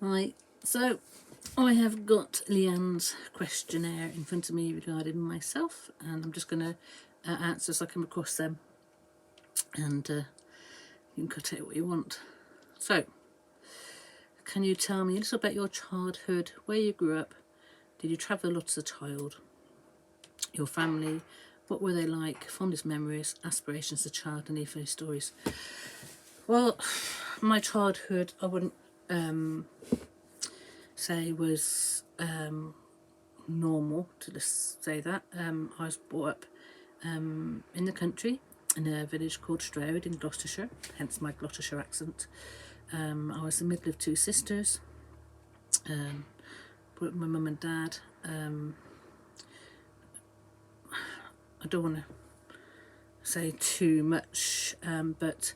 Right, so I have got Leanne's questionnaire in front of me regarding myself, and I'm just going to answer as I come across them, and you can take what you want. So, can you tell me a little about your childhood, where you grew up? Did you travel a lot as a child? Your family, what were they like? Fondest memories, aspirations as a child, and any funny stories? Well, my childhood, I wouldn't say was normal, to just say that. I was brought up in the country in a village called Stroud in Gloucestershire, hence my Gloucestershire accent. I was the middle of two sisters, brought up with my mum and dad. I don't want to say too much, but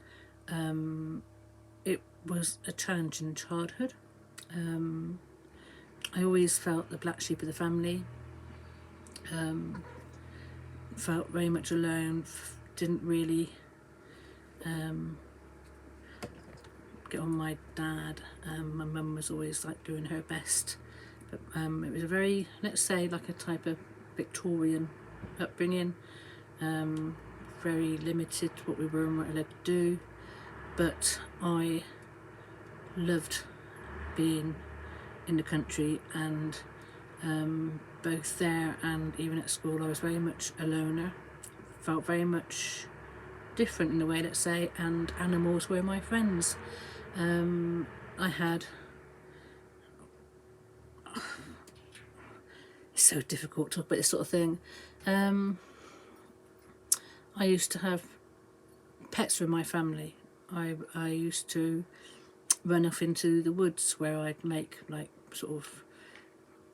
it was a challenging childhood. I always felt the black sheep of the family, felt very much alone, didn't really get on my dad. My mum was always like doing her best, but it was a very, let's say, like a type of Victorian upbringing, very limited what we were and what we allowed to do, but I loved being in the country, and both there and even at school I was very much a loner, felt very much different in a way, let's say, and animals were my friends. I had, it's so difficult to talk about this sort of thing. I used to have pets from my family. I used to run off into the woods where I'd make like sort of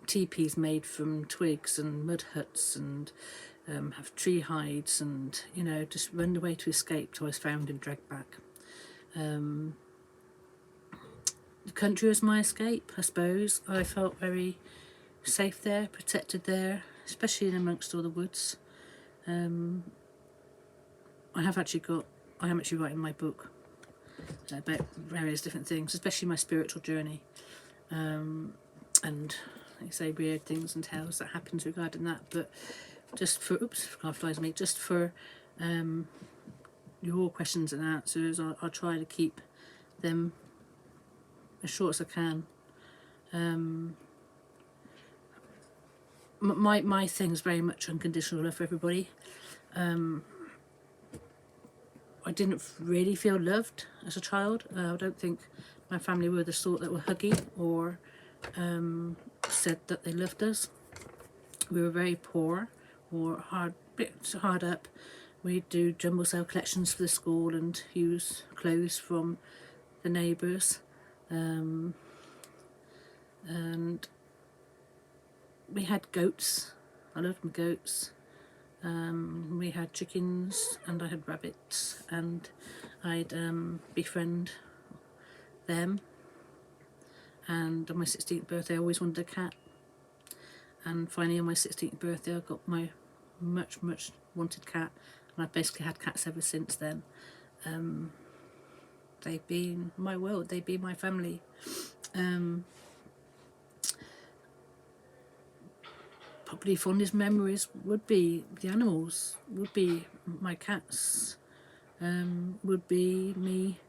teepees made from twigs and mud huts, and have tree hides, and just run away to escape till I was found and dragged back. The country was my escape, I suppose. I felt very safe there, protected there, especially in amongst all the woods. I am actually writing my book about various different things, especially my spiritual journey, and like I say, weird things and tales that happens regarding that. But just for just for your questions and answers, I'll try to keep them as short as I can. My thing's very much unconditional love for everybody. I didn't really feel loved as a child. I don't think my family were the sort that were huggy or said that they loved us. We were very poor, or bit hard up. We'd do jumble sale collections for the school and use clothes from the neighbours. And we had goats. I loved my goats. We had chickens and I had rabbits, and I'd befriend them. And on my 16th birthday I always wanted a cat, and finally on my 16th birthday I got my much wanted cat, and I've basically had cats ever since then. They've been my world, they've been my family. Probably fondest memories would be the animals, would be my cats, would be me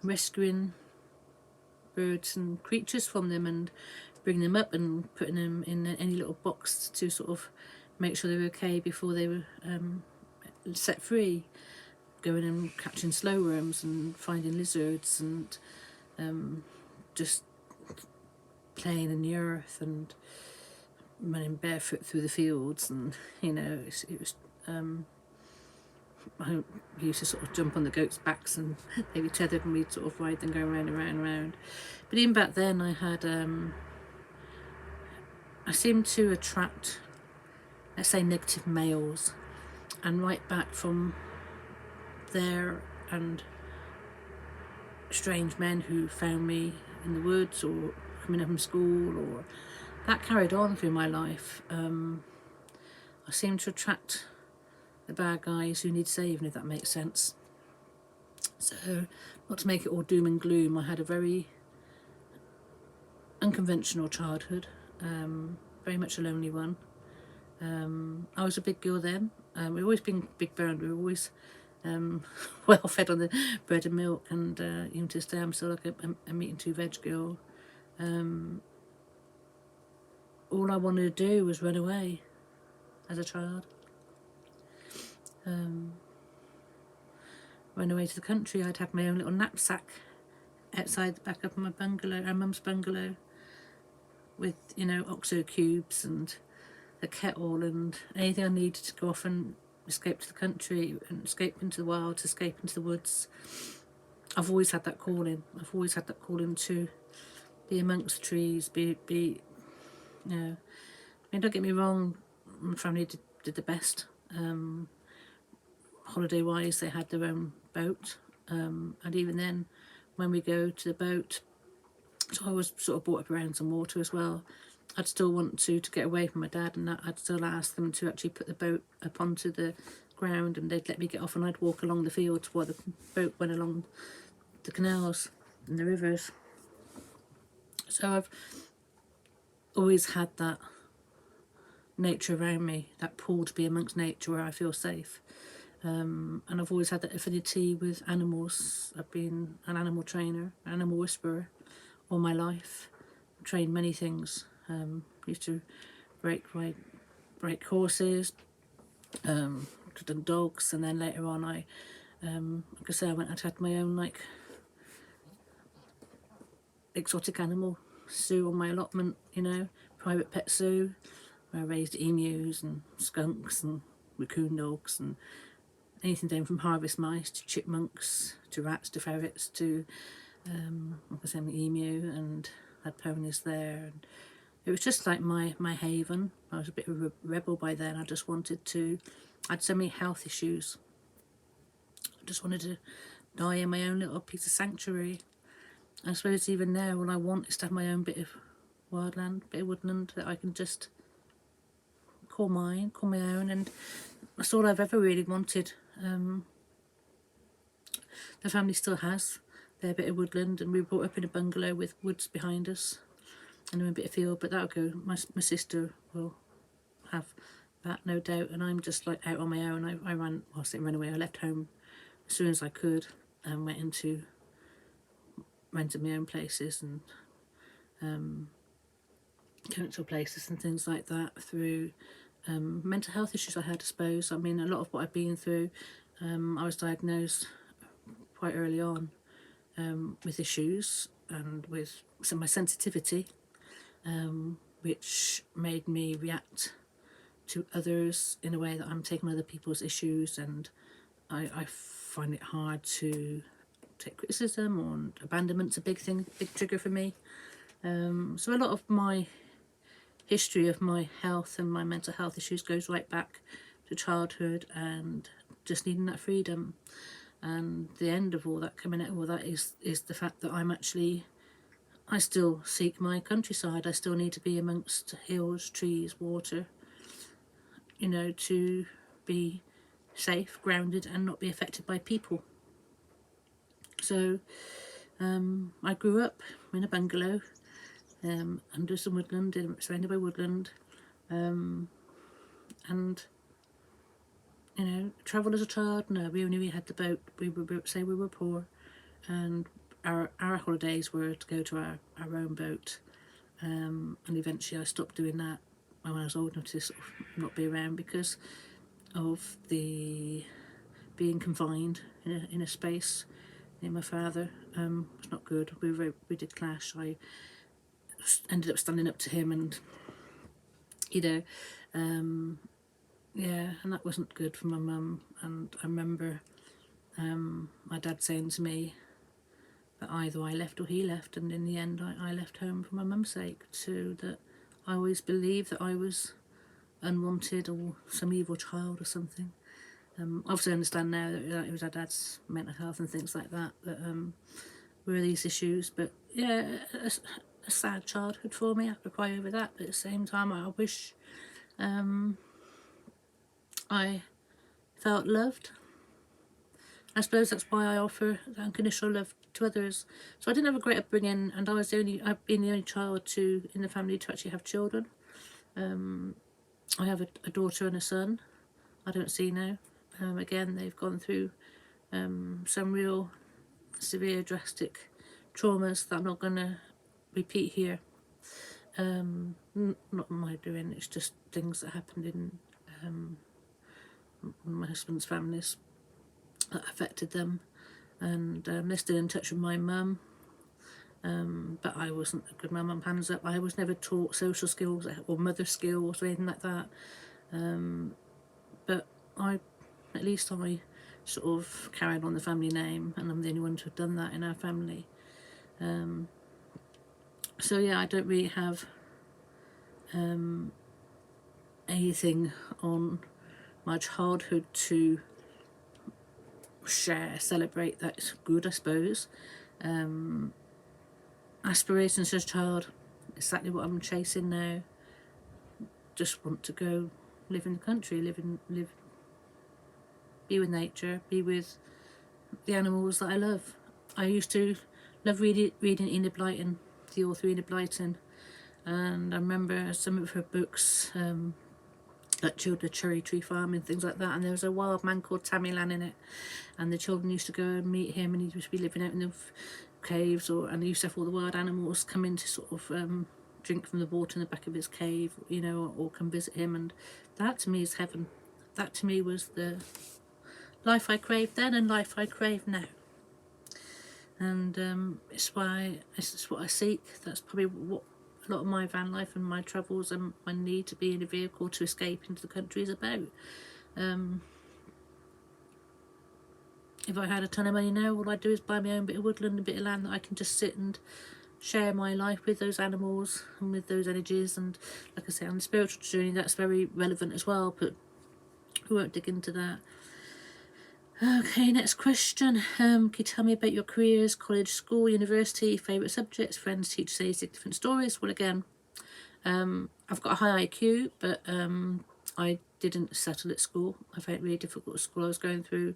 rescuing birds and creatures from them and bringing them up and putting them in any little box to sort of make sure they were okay before they were set free, going and catching slow worms and finding lizards, and just playing in the earth and running barefoot through the fields. And it was I used to sort of jump on the goats' backs and they were tethered, and we'd sort of ride them, go round and round and round. But even back then I had I seemed to attract, let's say, negative males, and right back from there, and strange men who found me in the woods or coming up from school, or that carried on through my life. I seemed to attract the bad guys who need saving, if that makes sense. So, not to make it all doom and gloom, I had a very unconventional childhood, very much a lonely one. I was a big girl then. We've always been big boned. We were always well fed on the bread and milk, and even to this day I'm still like a meat and two veg girl. All I wanted to do was run away as a child. Run away to the country. I'd have my own little knapsack outside the back of my bungalow, our mum's bungalow, with, you know, OXO cubes and a kettle and anything I needed to go off and escape to the country and escape into the wilds, escape into the woods. I've always had that calling. I've always had that calling to be amongst the trees, be you know. I mean, don't get me wrong, my family did the best. Holiday wise, they had their own boat, and even then, when we go to the boat, so I was sort of brought up around some water as well. I'd still want to get away from my dad, and that I'd still ask them to actually put the boat up onto the ground, and they'd let me get off, and I'd walk along the fields while the boat went along the canals and the rivers. So I've always had that nature around me, that pull to be amongst nature where I feel safe. And I've always had that affinity with animals. I've been an animal trainer, animal whisperer all my life. I've trained many things. Used to break horses, done dogs, and then later on I, like I say, I had my own like exotic animal zoo on my allotment, you know, private pet zoo, where I raised emus and skunks and raccoon dogs and anything down from harvest mice to chipmunks to rats to ferrets to, like I said, an emu, and had ponies there. And it was just like my haven. I was a bit of a rebel by then. I just wanted to, I had so many health issues. I just wanted to die in my own little piece of sanctuary. I suppose even now all I want is to have my own bit of wildland, bit of woodland that I can just call mine, call my own, and that's all I've ever really wanted. The family still has their bit of woodland, and we were brought up in a bungalow with woods behind us and a bit of field, but that'll go. My sister will have that, no doubt, and I'm just like out on my own. I ran, well, I didn't run away, I left home as soon as I could and went into rented my own places and council places and things like that through mental health issues I had, I suppose. I mean, a lot of what I've been through, I was diagnosed quite early on with issues and with some of my sensitivity, which made me react to others in a way that I'm taking other people's issues, and I find it hard to take criticism, or abandonment's a big thing, big trigger for me. So a lot of my history of my health and my mental health issues goes right back to childhood and just needing that freedom. And the end of all that, coming out of all that, is the fact that I still seek my countryside. I still need to be amongst hills, trees, water, you know, to be safe, grounded, and not be affected by people. So I grew up in a bungalow under some woodland, surrounded by woodland, and, you know, travelled as a child. No, we only had the boat. We were poor, and our holidays were to go to our own boat, and eventually I stopped doing that when I was old enough to sort of not be around because of the being confined in a space near my father. It's not good. We did clash. I ended up standing up to him, and you know, yeah, and that wasn't good for my mum. And I remember my dad saying to me that either I left or he left, and in the end I left home for my mum's sake, so that I always believed that I was unwanted or some evil child or something. Obviously I understand now that it was our dad's mental health and things like that were these issues, but yeah, a sad childhood for me. I could cry over that, but at the same time I wish I felt loved. I suppose that's why I offer unconditional love to others. So I didn't have a great upbringing, and I've been the only child in the family to actually have children. I have a daughter and a son. I don't see now. Again, they've gone through some real severe, drastic traumas that I'm not going to repeat here. Not my doing, it's just things that happened in my husband's families that affected them, and they're still in touch with my mum, but I wasn't a good mum. I'm hands up. I was never taught social skills or mother skills or anything like that, but at least I sort of carried on the family name, and I'm the only one to have done that in our family. So yeah, I don't really have anything on my childhood to share, celebrate. That's good, I suppose. Aspirations as a child, exactly what I'm chasing now. Just want to go live in the country, be with nature, be with the animals that I love. I used to love reading Enid Blyton, the author Enid Blyton, and I remember some of her books, like Children of Cherry Tree Farm and things like that, and there was a wild man called Tamilan in it, and the children used to go and meet him, and he used to be living out in the caves, and he used to have all the wild animals come in to sort of drink from the water in the back of his cave, or come visit him, and that to me is heaven. That to me was the life I craved then and life I crave now. And it's what I seek. That's probably what a lot of my van life and my travels and my need to be in a vehicle to escape into the country is about. If I had a ton of money now, all I'd do is buy my own bit of woodland, a bit of land that I can just sit and share my life with those animals and with those energies. And like I say, on the spiritual journey, that's very relevant as well, but we won't dig into that. Okay, next question. Can you tell me about your careers, college, school, university, favourite subjects, friends, teachers, age, different stories? Well, again, I've got a high IQ, but I didn't settle at school. I found it really difficult at school. I was going through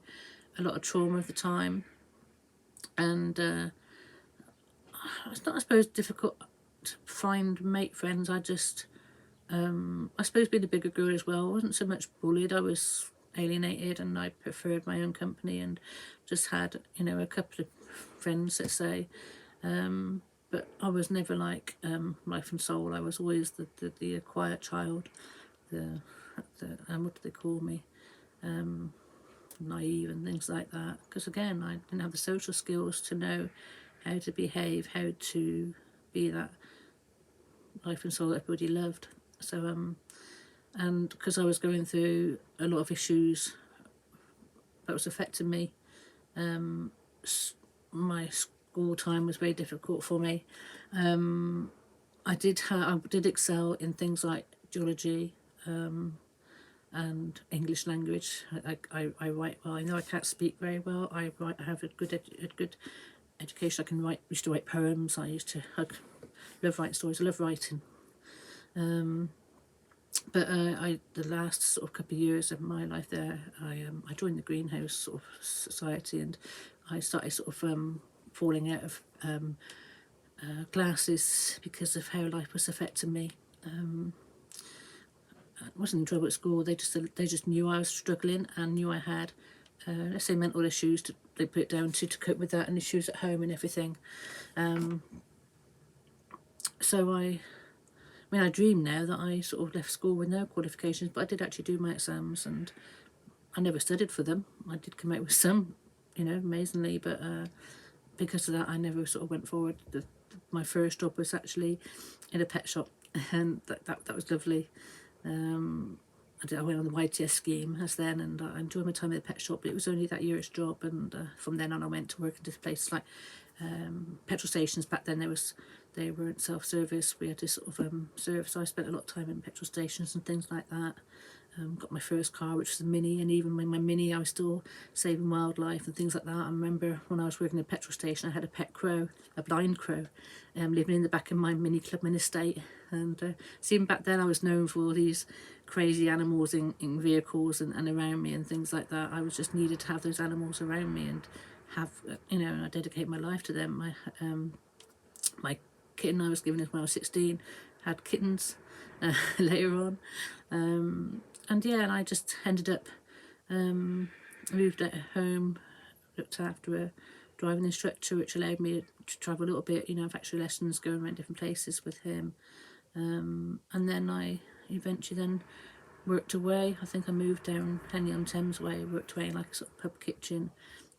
a lot of trauma at the time, and it's not, I suppose, difficult to find mate friends. I just, I suppose, being a bigger girl as well, I wasn't so much bullied. I was alienated, and I preferred my own company, and just had, a couple of friends, let's say, but I was never like life and soul. I was always the quiet child, the what do they call me, naive and things like that, because again, I didn't have the social skills to know how to behave, how to be that life and soul that everybody loved. So and because I was going through a lot of issues that was affecting me, my school time was very difficult for me. I did excel in things like geology and English language. I write well. I know I can't speak very well. I have a good education. I can used to write poems. I love writing stories. I love writing. But the last sort of couple of years of my life there, I joined the greenhouse sort of society, and I started sort of falling out of classes because of how life was affecting me. I wasn't in trouble at school. They just knew I was struggling and knew I had, let's say, mental issues. They put it down to cope with that, and issues at home and everything. So I dream now that I sort of left school with no qualifications, but I did actually do my exams, and I never studied for them. I did come out with some, amazingly, but because of that, I never sort of went forward. My first job was actually in a pet shop, and that was lovely. I went on the YTS scheme as then, and I enjoyed my time at the pet shop, but it was only that year's job, and from then on I went to work into places like petrol stations. Back then they weren't self-service, we had to sort of serve, so I spent a lot of time in petrol stations and things like that. got my first car, which was a Mini, and even in my Mini I was still saving wildlife and things like that. I remember when I was working at a petrol station, I had a pet crow, a blind crow, living in the back of my Mini Clubman estate. And so even back then I was known for all these crazy animals in vehicles and around me and things like that. I was just needed to have those animals around me and have, and I dedicate my life to them. My kitten I was given when I was 16 had kittens later on. And yeah, and I just ended up moved at home, looked after a driving instructor, which allowed me to travel a little bit, have extra lessons, going around different places with him. And then I eventually then worked away. I think I moved down Henley-on-Thames way, worked away in like a sort of pub kitchen.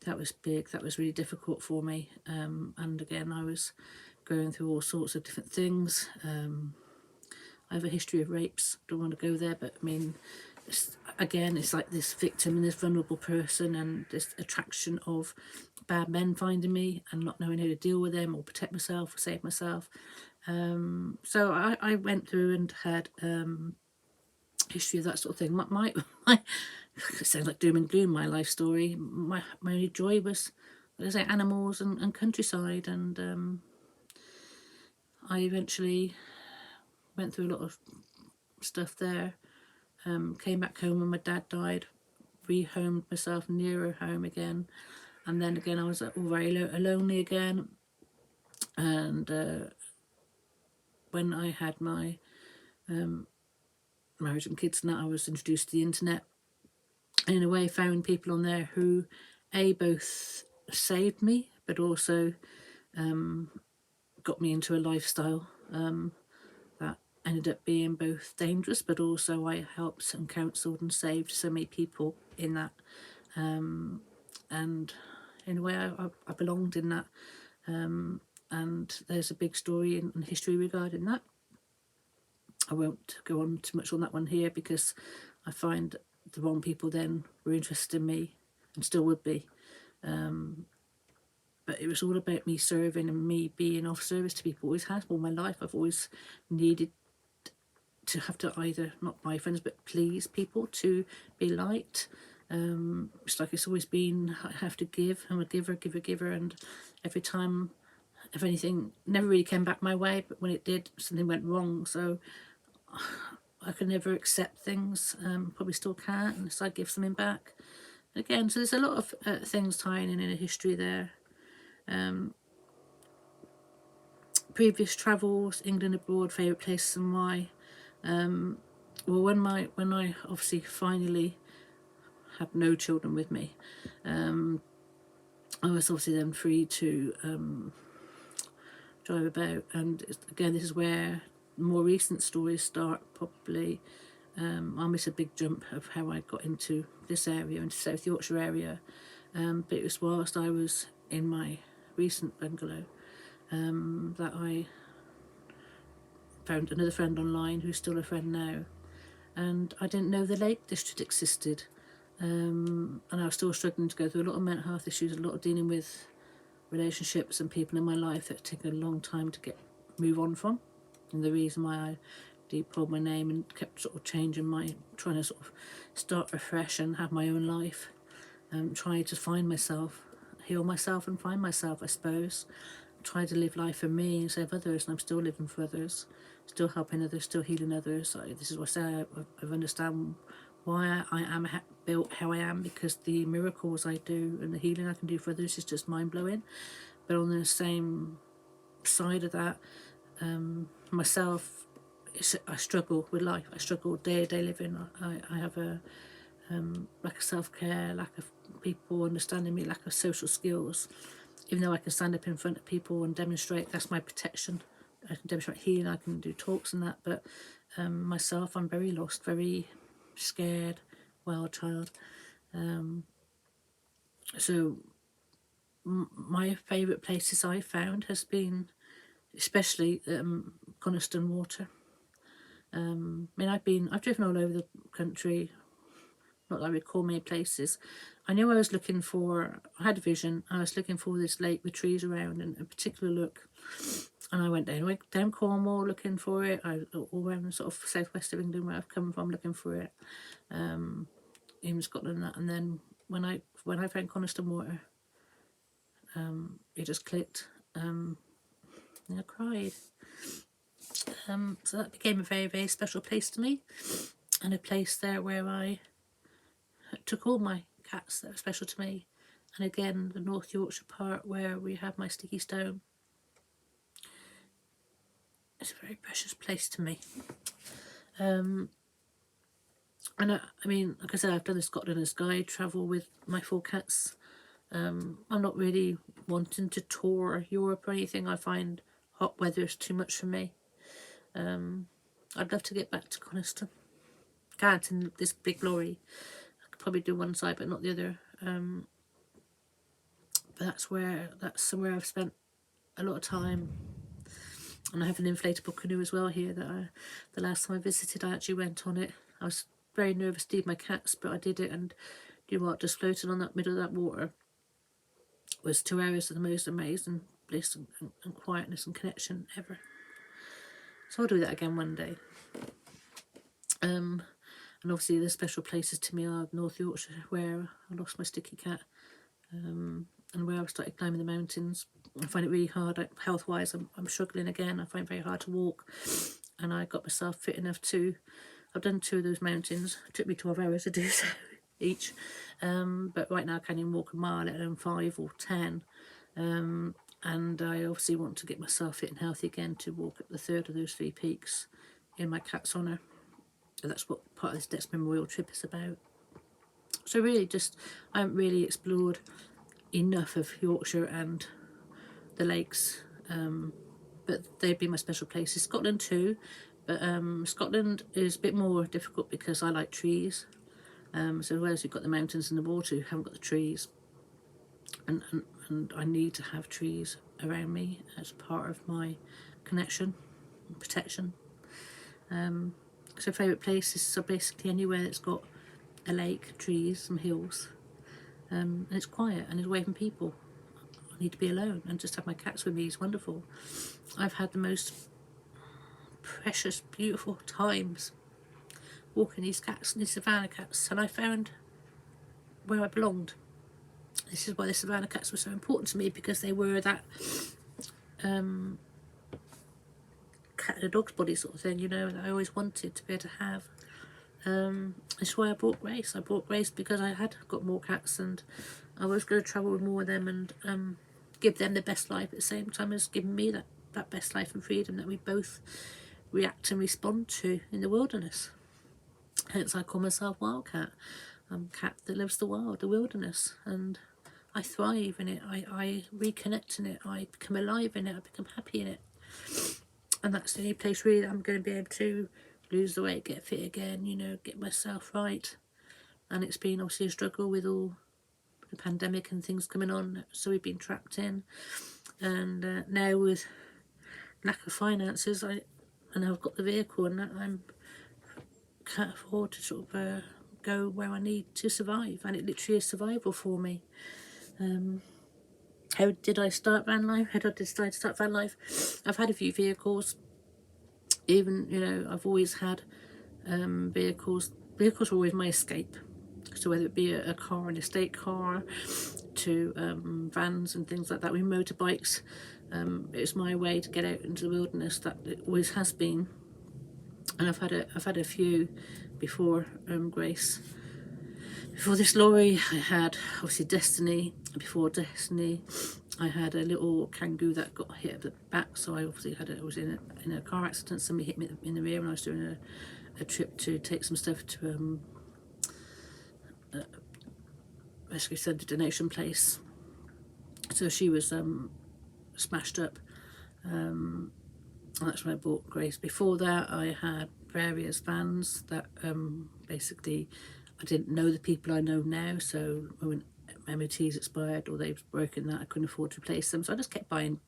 That was big, that was really difficult for me. And again, I was going through all sorts of different things. I have a history of rapes, don't want to go there, but I mean, it's like this victim and this vulnerable person and this attraction of bad men finding me and not knowing how to deal with them or protect myself or save myself. So I went through and had history of that sort of thing. My it sounds like doom and gloom, my life story. My only joy was, like I say, animals and countryside, and I eventually went through a lot of stuff there. Came back home when my dad died, rehomed myself nearer home again, and then again I was all very lonely again. And when I had my marriage and kids and that, I was introduced to the internet, and in a way found people on there who both saved me but also got me into a lifestyle that ended up being both dangerous, but also I helped and counselled and saved so many people in that. And in a way I belonged in that. And there's a big story and history regarding that. I won't go on too much on that one here because I find the wrong people then were interested in me and still would be. But it was all about me serving and me being of service to people. Always has all my life. I've always needed to have to either, not my friends, but please people, to be liked. It's like it's always been, I have to give. I'm a giver, and every time, if anything, never really came back my way, but when it did, something went wrong. So I could never accept things, probably still can't, unless I give something back. Again, so there's a lot of things tying in a history there. Previous travels, England, abroad, favourite places and why. Well, when I obviously finally had no children with me, I was obviously then free to drive about, and again this is where more recent stories start. Probably I missed a big jump of how I got into this area, into South Yorkshire area, but it was whilst I was in my recent bungalow that I found another friend online who's still a friend now, and I didn't know the Lake District existed, and I was still struggling to go through a lot of mental health issues, a lot of dealing with relationships and people in my life that took a long time to move on from, and the reason why I pulled my name and kept sort of changing trying to sort of start afresh and have my own life, trying to find myself, heal myself and find myself, I suppose. Try to live life for me instead of others, and I'm still living for others, still helping others, still healing others. This is what I say, I understand why I am built how I am, because the miracles I do and the healing I can do for others is just mind-blowing. But on the same side of that, myself, I struggle with life. I struggle day-to-day living. I have a lack of self-care, lack of people understanding me, lack of social skills. Even though I can stand up in front of people and demonstrate, that's my protection. I can demonstrate healing, I can do talks and that, but myself, I'm very lost, very scared, wild child. So my favourite places I found has been especially Coniston Water. I mean, I've driven all over the country, not that I recall many places. I knew I was looking for, I had a vision, I was looking for this lake with trees around and a particular look. And I went down Cornwall looking for it. I all around sort of southwest of England where I've come from looking for it. In Scotland and that. And then when I found Coniston Water, it just clicked. And I cried. So that became a very, very special place to me, and a place there where I took all my cats that were special to me. And again, the North Yorkshire part where we have my sticky stone. It's a very precious place to me. And I mean, like I said, I've done the Scotland as guide travel with my 4 cats. I'm not really wanting to tour Europe or anything. I find hot weather is too much for me. I'd love to get back to Coniston. Can't in this big lorry. I could probably do one side but not the other. But that's somewhere I've spent a lot of time. And I have an inflatable canoe as well here that the last time I visited, I actually went on it. I was very nervous to leave my cats, but I did it, and you know what, just floating on that middle of that water was 2 hours of the most amazing bliss and quietness and connection ever. So I'll do that again one day. And obviously the special places to me are North Yorkshire, where I lost my sticky cat, and where I started climbing the mountains. I find it really hard, health-wise, I'm struggling again. I find it very hard to walk, and I got myself fit enough to, I've done 2 of those mountains. It took me 12 hours to do so each, but right now I can't even walk a mile, let alone 5 or 10, and I obviously want to get myself fit and healthy again to walk up the 3rd of those 3 peaks in my cat's honour. And that's what part of this next memorial trip is about. So really just, I haven't really explored enough of Yorkshire and the lakes, but they'd be my special places. Scotland too, but Scotland is a bit more difficult because I like trees. So whereas you've got the mountains and the water, you haven't got the trees, and I need to have trees around me as part of my connection and protection. So favourite places, so basically anywhere that's got a lake, trees, some hills, and it's quiet and it's away from people. I need to be alone and just have my cats with me is wonderful. I've had the most precious, beautiful times walking these cats, these savannah cats, and I found where I belonged. This is why the savannah cats were so important to me, because they were that cat in a dog's body sort of thing, you know, that I always wanted to be able to have. That's why I bought Grace. I bought Grace because I had got more cats, and I was going to travel with more of them and give them the best life at the same time as giving me that best life and freedom that we both react and respond to in the wilderness. Hence I call myself Wildkat. I'm a cat that lives the wild, the wilderness, and I thrive in it. I reconnect in it. I become alive in it. I become happy in it. And that's the only place really that I'm going to be able to lose the weight, get fit again, you know, get myself right. And it's been obviously a struggle with all the pandemic and things coming on, so we've been trapped in. And now with lack of finances, and I've got the vehicle, and that I can't afford to sort of go where I need to survive, and it literally is survival for me. How did I start van life? How did I decide to start van life? I've had a few vehicles. Even, you know, I've always had vehicles. Vehicles were always my escape. So whether it be a car, an estate car, to vans and things like that, with motorbikes, it's my way to get out into the wilderness. That it always has been. And I've had a few before Grace. Before this lorry, I had obviously Destiny. Before Destiny, I had a little kangaroo that got hit at the back. So I obviously I was in a car accident. Somebody hit me in the rear when I was doing a trip to take some stuff to a rescue centre donation place. So she was smashed up. And that's when I bought Grace. Before that, I had various vans that basically I didn't know the people I know now, so when MOT's expired or they've broken that, I couldn't afford to replace them, so I just kept buying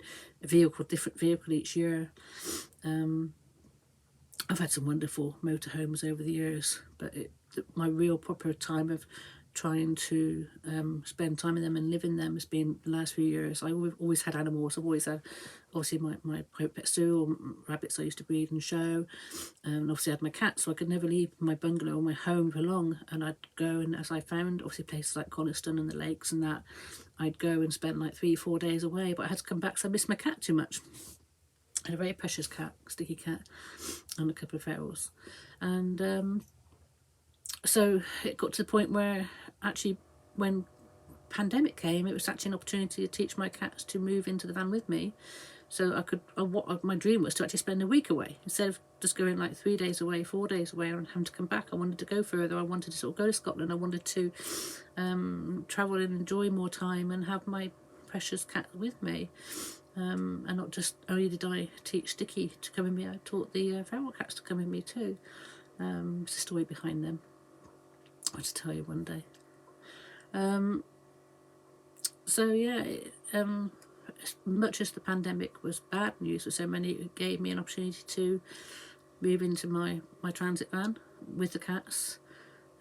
a different vehicle each year. I've had some wonderful motorhomes over the years, but my real proper time of trying to spend time in them and live in them has been the last few years. I've always had animals. I've always had, obviously, my private pet stew, or rabbits I used to breed and show. Obviously I had my cats, so I could never leave my bungalow or my home for long. And I'd go, and as I found, obviously, places like Coniston and the lakes and that, I'd go and spend like 3-4 days away, but I had to come back because I missed my cat too much. I had a very precious cat, Sticky Cat, and a couple of ferals. And so it got to the point where actually when pandemic came, it was actually an opportunity to teach my cats to move into the van with me. So I could, what my dream was to actually spend a week away instead of just going like 3 days away, 4 days away, and having to come back. I wanted to go further. I wanted to sort of go to Scotland. I wanted to travel and enjoy more time and have my precious cat with me. And not just only did I teach Sticky to come with me, I taught the feral cats to come with me too. There's a story behind them I'll just tell you one day. So yeah, as much as the pandemic was bad news for so many, it gave me an opportunity to move into my transit van with the cats.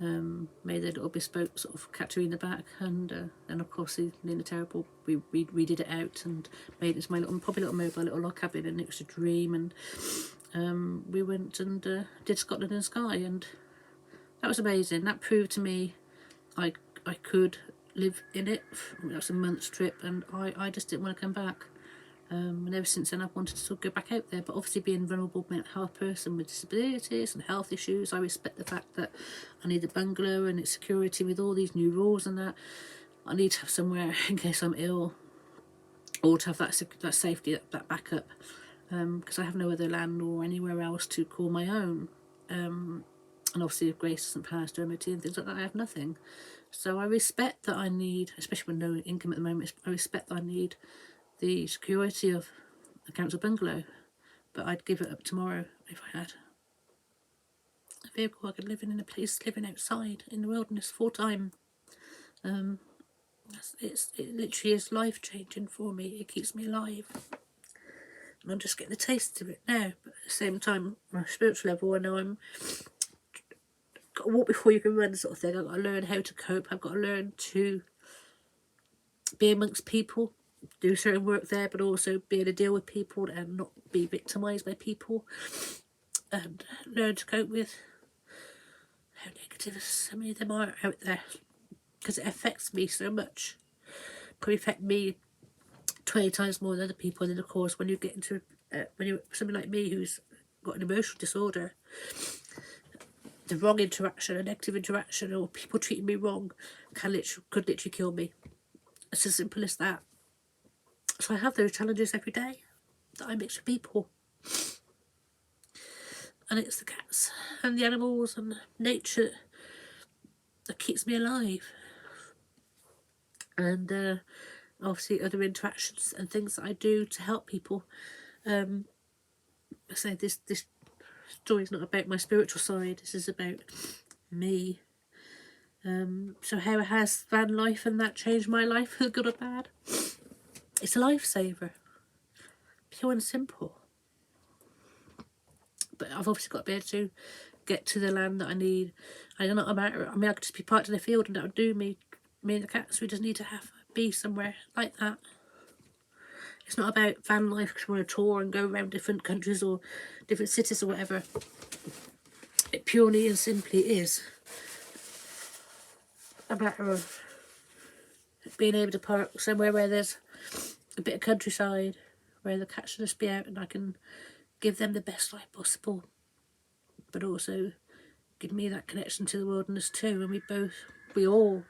Made a little bespoke sort of cattery in the back, and then of course the Terrible, we redid it out and made it into my little mobile little log cabin, and it was a dream. And we went and did Scotland and Skye, and that was amazing. That proved to me I could live in it. That was a month's trip, and I just didn't want to come back. And ever since then I've wanted to sort of go back out there, but obviously being a vulnerable mental health person with disabilities and health issues, I respect the fact that I need a bungalow and its security with all these new rules and that. I need to have somewhere in case I'm ill, or to have that safety, that backup, because I have no other land or anywhere else to call my own. And obviously if Grace doesn't pass to MOT and things like that, I have nothing. So I respect that I need, especially with no income at the moment, I respect that I need the security of a council bungalow, but I'd give it up tomorrow if I had a vehicle I could live in a place, living outside in the wilderness full time. It literally is life changing for me. It keeps me alive, and I'm just getting the taste of it now. But at the same time, on a spiritual level, I know I'm got to walk before you can run, sort of thing. I've got to learn how to cope. I've got to learn to be amongst people, do certain work there, but also be able to deal with people and not be victimised by people, and learn to cope with how negative so many of them are out there, because it affects me so much. Probably affect me 20 times more than other people. And then of course when you get into when you're somebody like me who's got an emotional disorder, the wrong interaction, a negative interaction, or people treating me wrong could literally kill me. It's as simple as that. So I have those challenges every day that I mix with people. And it's the cats and the animals and nature that keeps me alive. And obviously other interactions and things that I do to help people. I say this story is not about my spiritual side. This is about me. So how has van life and that changed my life, for good or bad? It's a lifesaver, pure and simple. But I've obviously got to be able to get to the land that I need. I don't know about. I mean, I could just be parked in the field and that would do me. Me and the cats, we just need to be somewhere like that. It's not about van life because we want to tour and go around different countries or different cities or whatever. It purely and simply is a matter of being able to park somewhere where there's a bit of countryside, where the cats should just be out and I can give them the best life possible, but also give me that connection to the wilderness too. And we all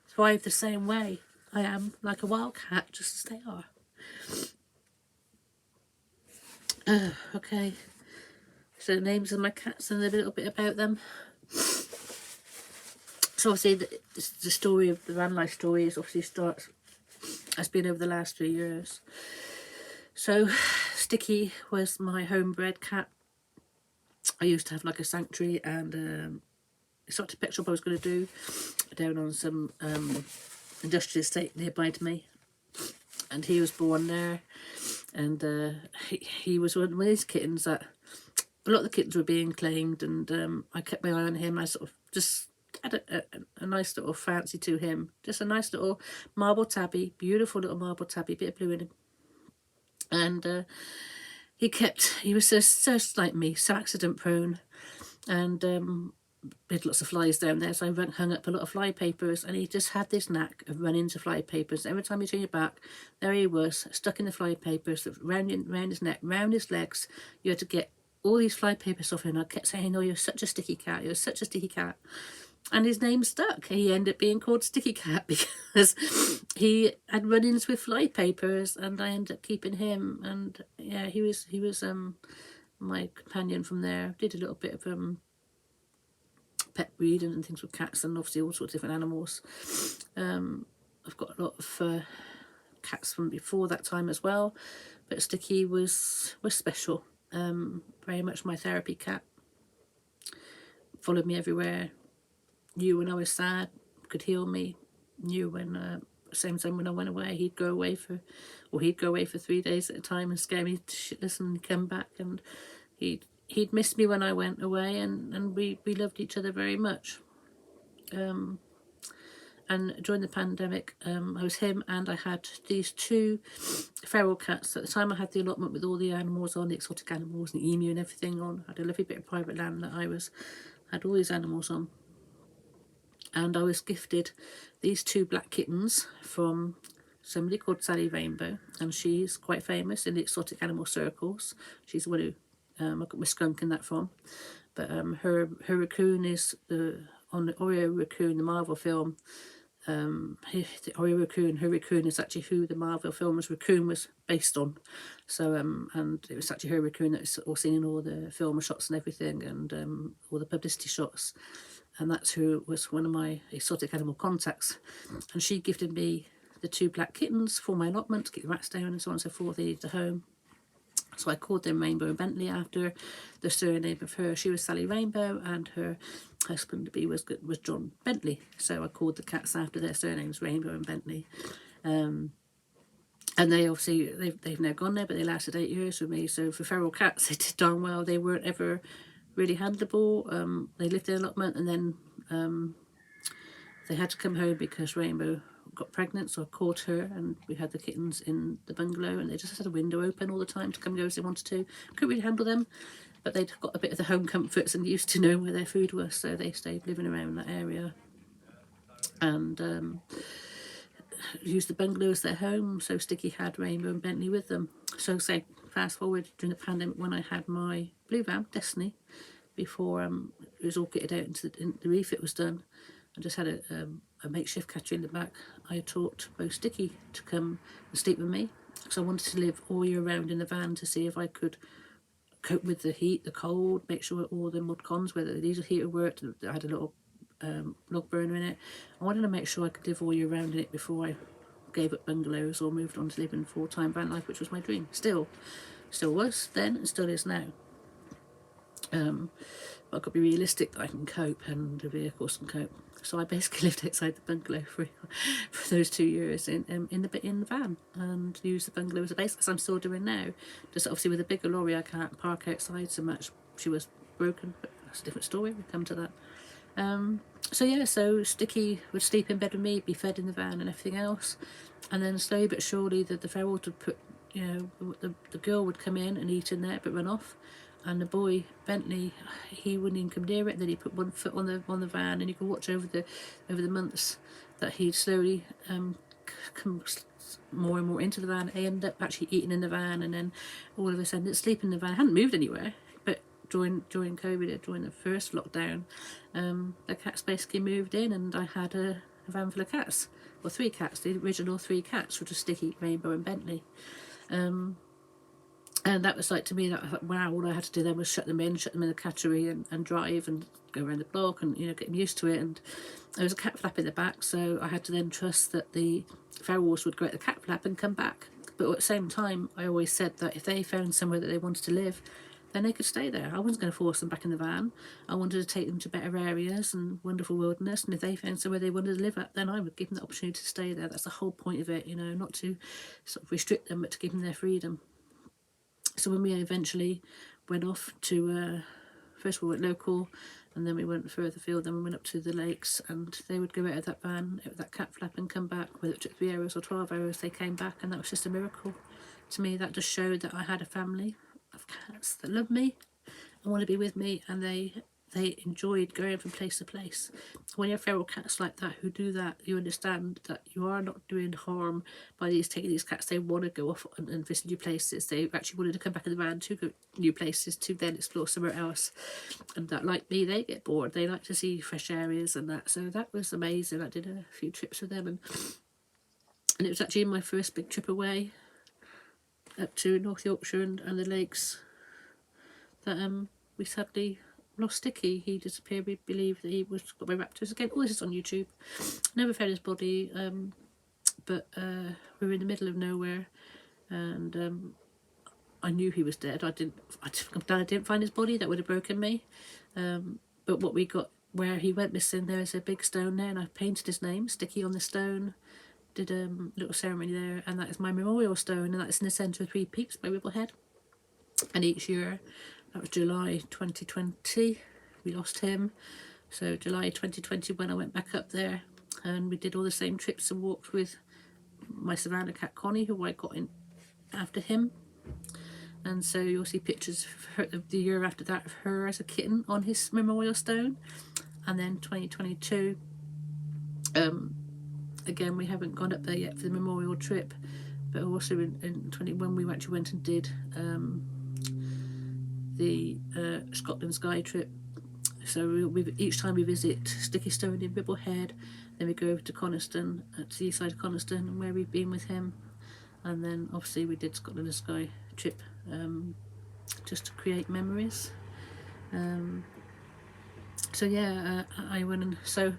thrive the same way. I am like a wildcat, just as they are. Okay, so the names of my cats and a little bit about them. So obviously the story of the van life story has been over the last 3 years. So Sticky was my homebred cat. I used to have like a sanctuary and it's not a pet shop I was going to do down on some industrial estate nearby to me, and he was born there. And he was one of these kittens that a lot of the kittens were being claimed, and I kept my eye on him. I sort of just had a nice little fancy to him. Just a nice little marble tabby, beautiful little marble tabby, bit of blue in him. And he was so like me, so accident prone. And we had lots of flies down there, so I hung up a lot of fly papers, and he just had this knack of running into fly papers. Every time you turn your back, there he was, stuck in the fly papers, round his neck, round his legs. You had to get all these fly papers off him, and I kept saying, "Oh, you're such a sticky cat, you're such a sticky cat." And his name stuck. He ended up being called Sticky Cat because he had run-ins with fly papers, and I ended up keeping him. And yeah, he was my companion from there. Did a little bit of pet breeding and things with cats, and obviously all sorts of different animals. I've got a lot of cats from before that time as well, but Sticky was special. Very much my therapy cat. Followed me everywhere. Knew when I was sad, could heal me. Knew when same time when I went away, he'd go away for 3 days at a time and scare me to shitless, and come back, and he'd miss me when I went away, and we loved each other very much. And during the pandemic, I was him, and I had these 2 feral cats. At the time I had the allotment with all the animals on, the exotic animals and the emu and everything on. I had a lovely bit of private land that had all these animals on. And I was gifted these 2 black kittens from somebody called Sally Rainbow, and she's quite famous in the exotic animal circles. She's the one who I got my skunk in that from. But her raccoon is on the Oreo raccoon, the Marvel film. The Oreo raccoon, her raccoon is actually who the Marvel film's raccoon was based on. So and it was actually her raccoon that was all seen in all the film shots and everything, and all the publicity shots. And that's who was one of my exotic animal contacts. And she gifted me the 2 black kittens for my allotment to keep the rats down and so on and so forth. They needed a home. So I called them Rainbow and Bentley after the surname of her. She was Sally Rainbow, and her husband-to-be was John Bentley. So I called the cats after their surnames, Rainbow and Bentley. And they obviously, they've now gone there, but they lasted 8 years with me. So for feral cats, they did darn well. They weren't ever really handleable. They lived in an allotment, and then they had to come home because Rainbow got pregnant, so I caught her, and we had the kittens in the bungalow, and they just had a window open all the time to come and go as they wanted to. Couldn't really handle them, but they'd got a bit of the home comforts and used to know where their food was, so they stayed living around that area, and used the bungalow as their home. So Sticky had Rainbow and Bentley with them. So say fast forward during the pandemic, when I had my blue van Destiny, before it was all kitted out into the refit was done, I just had a makeshift catcher in the back. I taught both Sticky to come and sleep with me, because I wanted to live all year round in the van to see if I could cope with the heat, the cold, make sure all the mud cons, whether the diesel heater worked. I had a little log burner in it. I wanted to make sure I could live all year round in it before I gave up bungalows or moved on to living full-time van life, which was my dream. Still was then, and still is now. But I've got to be realistic that I can cope, and the vehicles can cope. So I basically lived outside the bungalow for those 2 years in the van, and used the bungalow as a base, as I'm still doing now. Just obviously with a bigger lorry, I can't park outside so much. She was broken, but that's a different story. We'll come to that. So Sticky would sleep in bed with me, be fed in the van and everything else, and then slowly but surely the feral would put, the girl would come in and eat in there but run off, and the boy Bentley, he wouldn't even come near it. And then he put one foot on the van, and you could watch over the months that he'd slowly come more and more into the van. He ended up actually eating in the van, and then all of a sudden sleep in the van. I hadn't moved anywhere, but during COVID, during the first lockdown, the cats basically moved in, and I had a van full of cats, or 3 cats, the original 3 cats, which were Sticky, Rainbow and Bentley. And that was like, to me, that was like, wow, all I had to do then was shut them in the cattery, and drive and go around the block, and get them used to it. And there was a cat flap in the back, so I had to then trust that the ferals would go at the cat flap and come back. But at the same time, I always said that if they found somewhere that they wanted to live, then they could stay there. I wasn't going to force them back in the van. I wanted to take them to better areas and wonderful wilderness, and if they found somewhere they wanted to live at, then I would give them the opportunity to stay there. That's the whole point of it, not to sort of restrict them, but to give them their freedom. So when we eventually went off to, first we went local, And then we went further afield, then we went up to the lakes, and they would go out of that van, out of that cat flap, and come back. Whether it took 3 hours or 12 hours, they came back, and that was just a miracle. To me, that just showed that I had a family of cats that loved me and want to be with me, and they enjoyed going from place to place. When you have feral cats like that who do that, you understand that you are not doing harm by taking these cats. They want to go off and visit new places. They actually wanted to come back in the van to go new places, to then explore somewhere else. And that, like me, they get bored. They like to see fresh areas and that. So that was amazing. I did a few trips with them, and it was actually my first big trip away up to North Yorkshire and the lakes that we sadly lost Sticky. He disappeared. We believe that he was got by raptors. Again, all this is on YouTube. Never found his body, but we were in the middle of nowhere, and I knew he was dead. I'm glad I didn't find his body. That would have broken me. But what we got, where he went missing, there is a big stone there, and I painted his name, Sticky, on the stone. Did a little ceremony there, and that is my memorial stone, and that's in the centre of Three Peaks by Ribblehead. And each year, that was July 2020, we lost him. So July 2020 when I went back up there, and we did all the same trips and walks with my Savannah cat Connie, who I got in after him. And so you'll see pictures of her, the year after that, of her as a kitten on his memorial stone. And then 2022, again, we haven't gone up there yet for the memorial trip, but also in 21 we actually went and did the Scotland Sky trip. So each time we visit Sticky Stone in Ribblehead, then we go over to Coniston, to the east side of Coniston, where we've been with him. And then obviously we did Scotland Sky trip just to create memories. So yeah, I went and so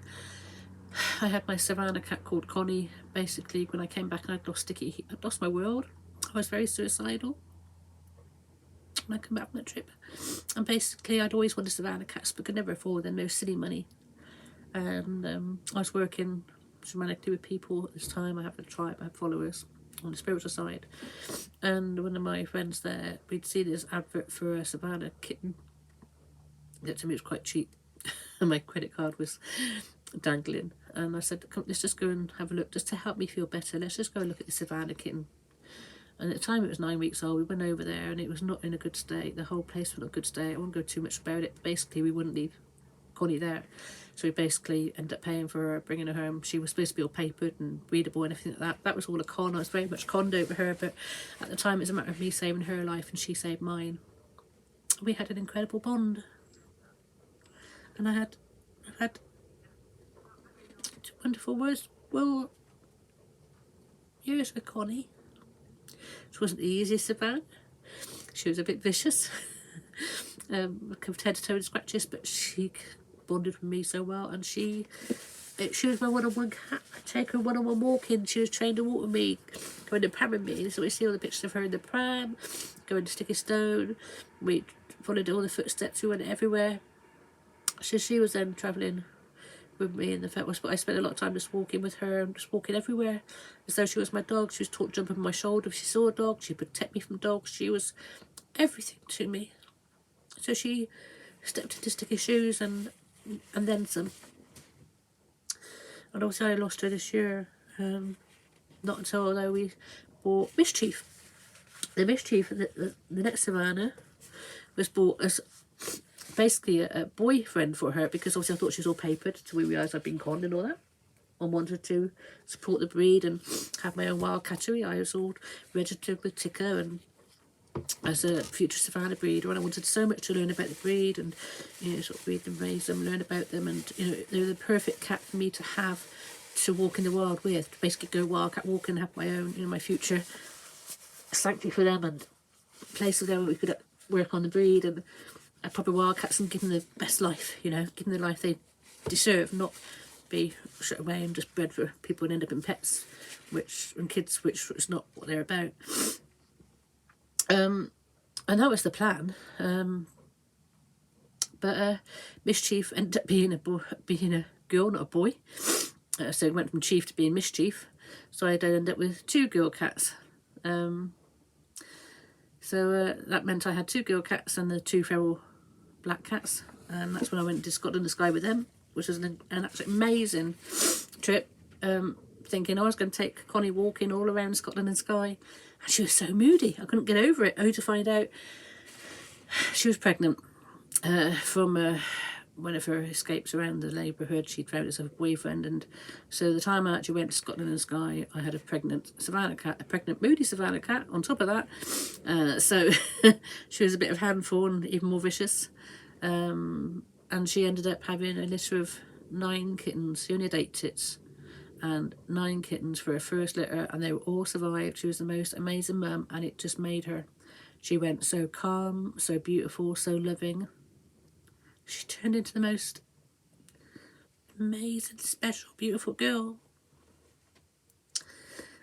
I had my Savannah cat called Connie. Basically, when I came back and I'd lost Sticky, I'd lost my world. I was very suicidal when I come back from that trip. And basically, I'd always wanted Savannah cats, but could never afford them. No silly money. And I was working dramatically with people at this time. I have a tribe, I have followers on the spiritual side. And one of my friends there, we'd see this advert for a Savannah kitten that to me was quite cheap. And my credit card was dangling. And I said, come, let's just go and have a look, just to help me feel better. Let's just go and look at the Savannah kitten. And at the time it was 9 weeks old. We went over there and it was not in a good state. The whole place was not a good state. I won't go too much about it. Basically, we wouldn't leave Connie there. So we basically ended up paying for her, bringing her home. She was supposed to be all papered and readable and everything like that. That was all a con. I was very much conned over her. But at the time it was a matter of me saving her life and she saved mine. We had an incredible bond. And I've had wonderful years with Connie. She wasn't the easiest about. She was a bit vicious. Covered head to toe in scratches, but she bonded with me so well. And she was my one-on-one cat. I'd take her one-on-one walking. She was trained to walk with me, going to pram with me. So we see all the pictures of her in the pram, going to Sticky Stone. We followed all the footsteps. We went everywhere. So she was then travelling with me in the vet, but I spent a lot of time just walking with her and just walking everywhere as though she was my dog. She was taught to jump on my shoulder if she saw a dog. She'd protect me from dogs. She was everything to me. So she stepped into Sticky's shoes and then some. And obviously I lost her this year. Not until though we bought Mischief. The Mischief, the next Savannah, was bought as basically a boyfriend for her, because obviously I thought she was all papered, so we realised I'd been conned and all that. I wanted to support the breed and have my own Wildkattery. I was all registered with Ticker and as a future Savannah breeder, and I wanted so much to learn about the breed and, you know, sort of breed them, raise them, learn about them, and, you know, they were the perfect cat for me to have to walk in the wild with, to basically go wildcat walking and have my own, you know, my future sanctuary for them and place with them where we could work on the breed and a proper wildcats and give them the best life, you know, give them the life they deserve, not be shut away and just bred for people and end up in pets, and kids, which is not what they're about. And that was the plan. But Mischief ended up being a girl, not a boy. So it went from Chief to being Mischief. So I did end up with 2 girl cats. So that meant I had 2 girl cats and the 2 feral black cats. and that's when I went to Scotland and Skye with them, which was an absolutely amazing trip. Thinking I was going to take Connie walking all around Scotland and Skye, and she was so moody. I couldn't get over it. Only to find out she was pregnant from one of her escapes around the neighbourhood. She'd found as a boyfriend, and so the time I actually went to Scotland and Skye, I had a pregnant savannah cat, a pregnant moody savannah cat on top of that. So she was a bit of a handful and even more vicious. And she ended up having a litter of 9 kittens. She only had 8 tits, and 9 kittens for her first litter, and they all survived. She was the most amazing mum, and it just made her. She went so calm, so beautiful, so loving. She turned into the most amazing, special, beautiful girl.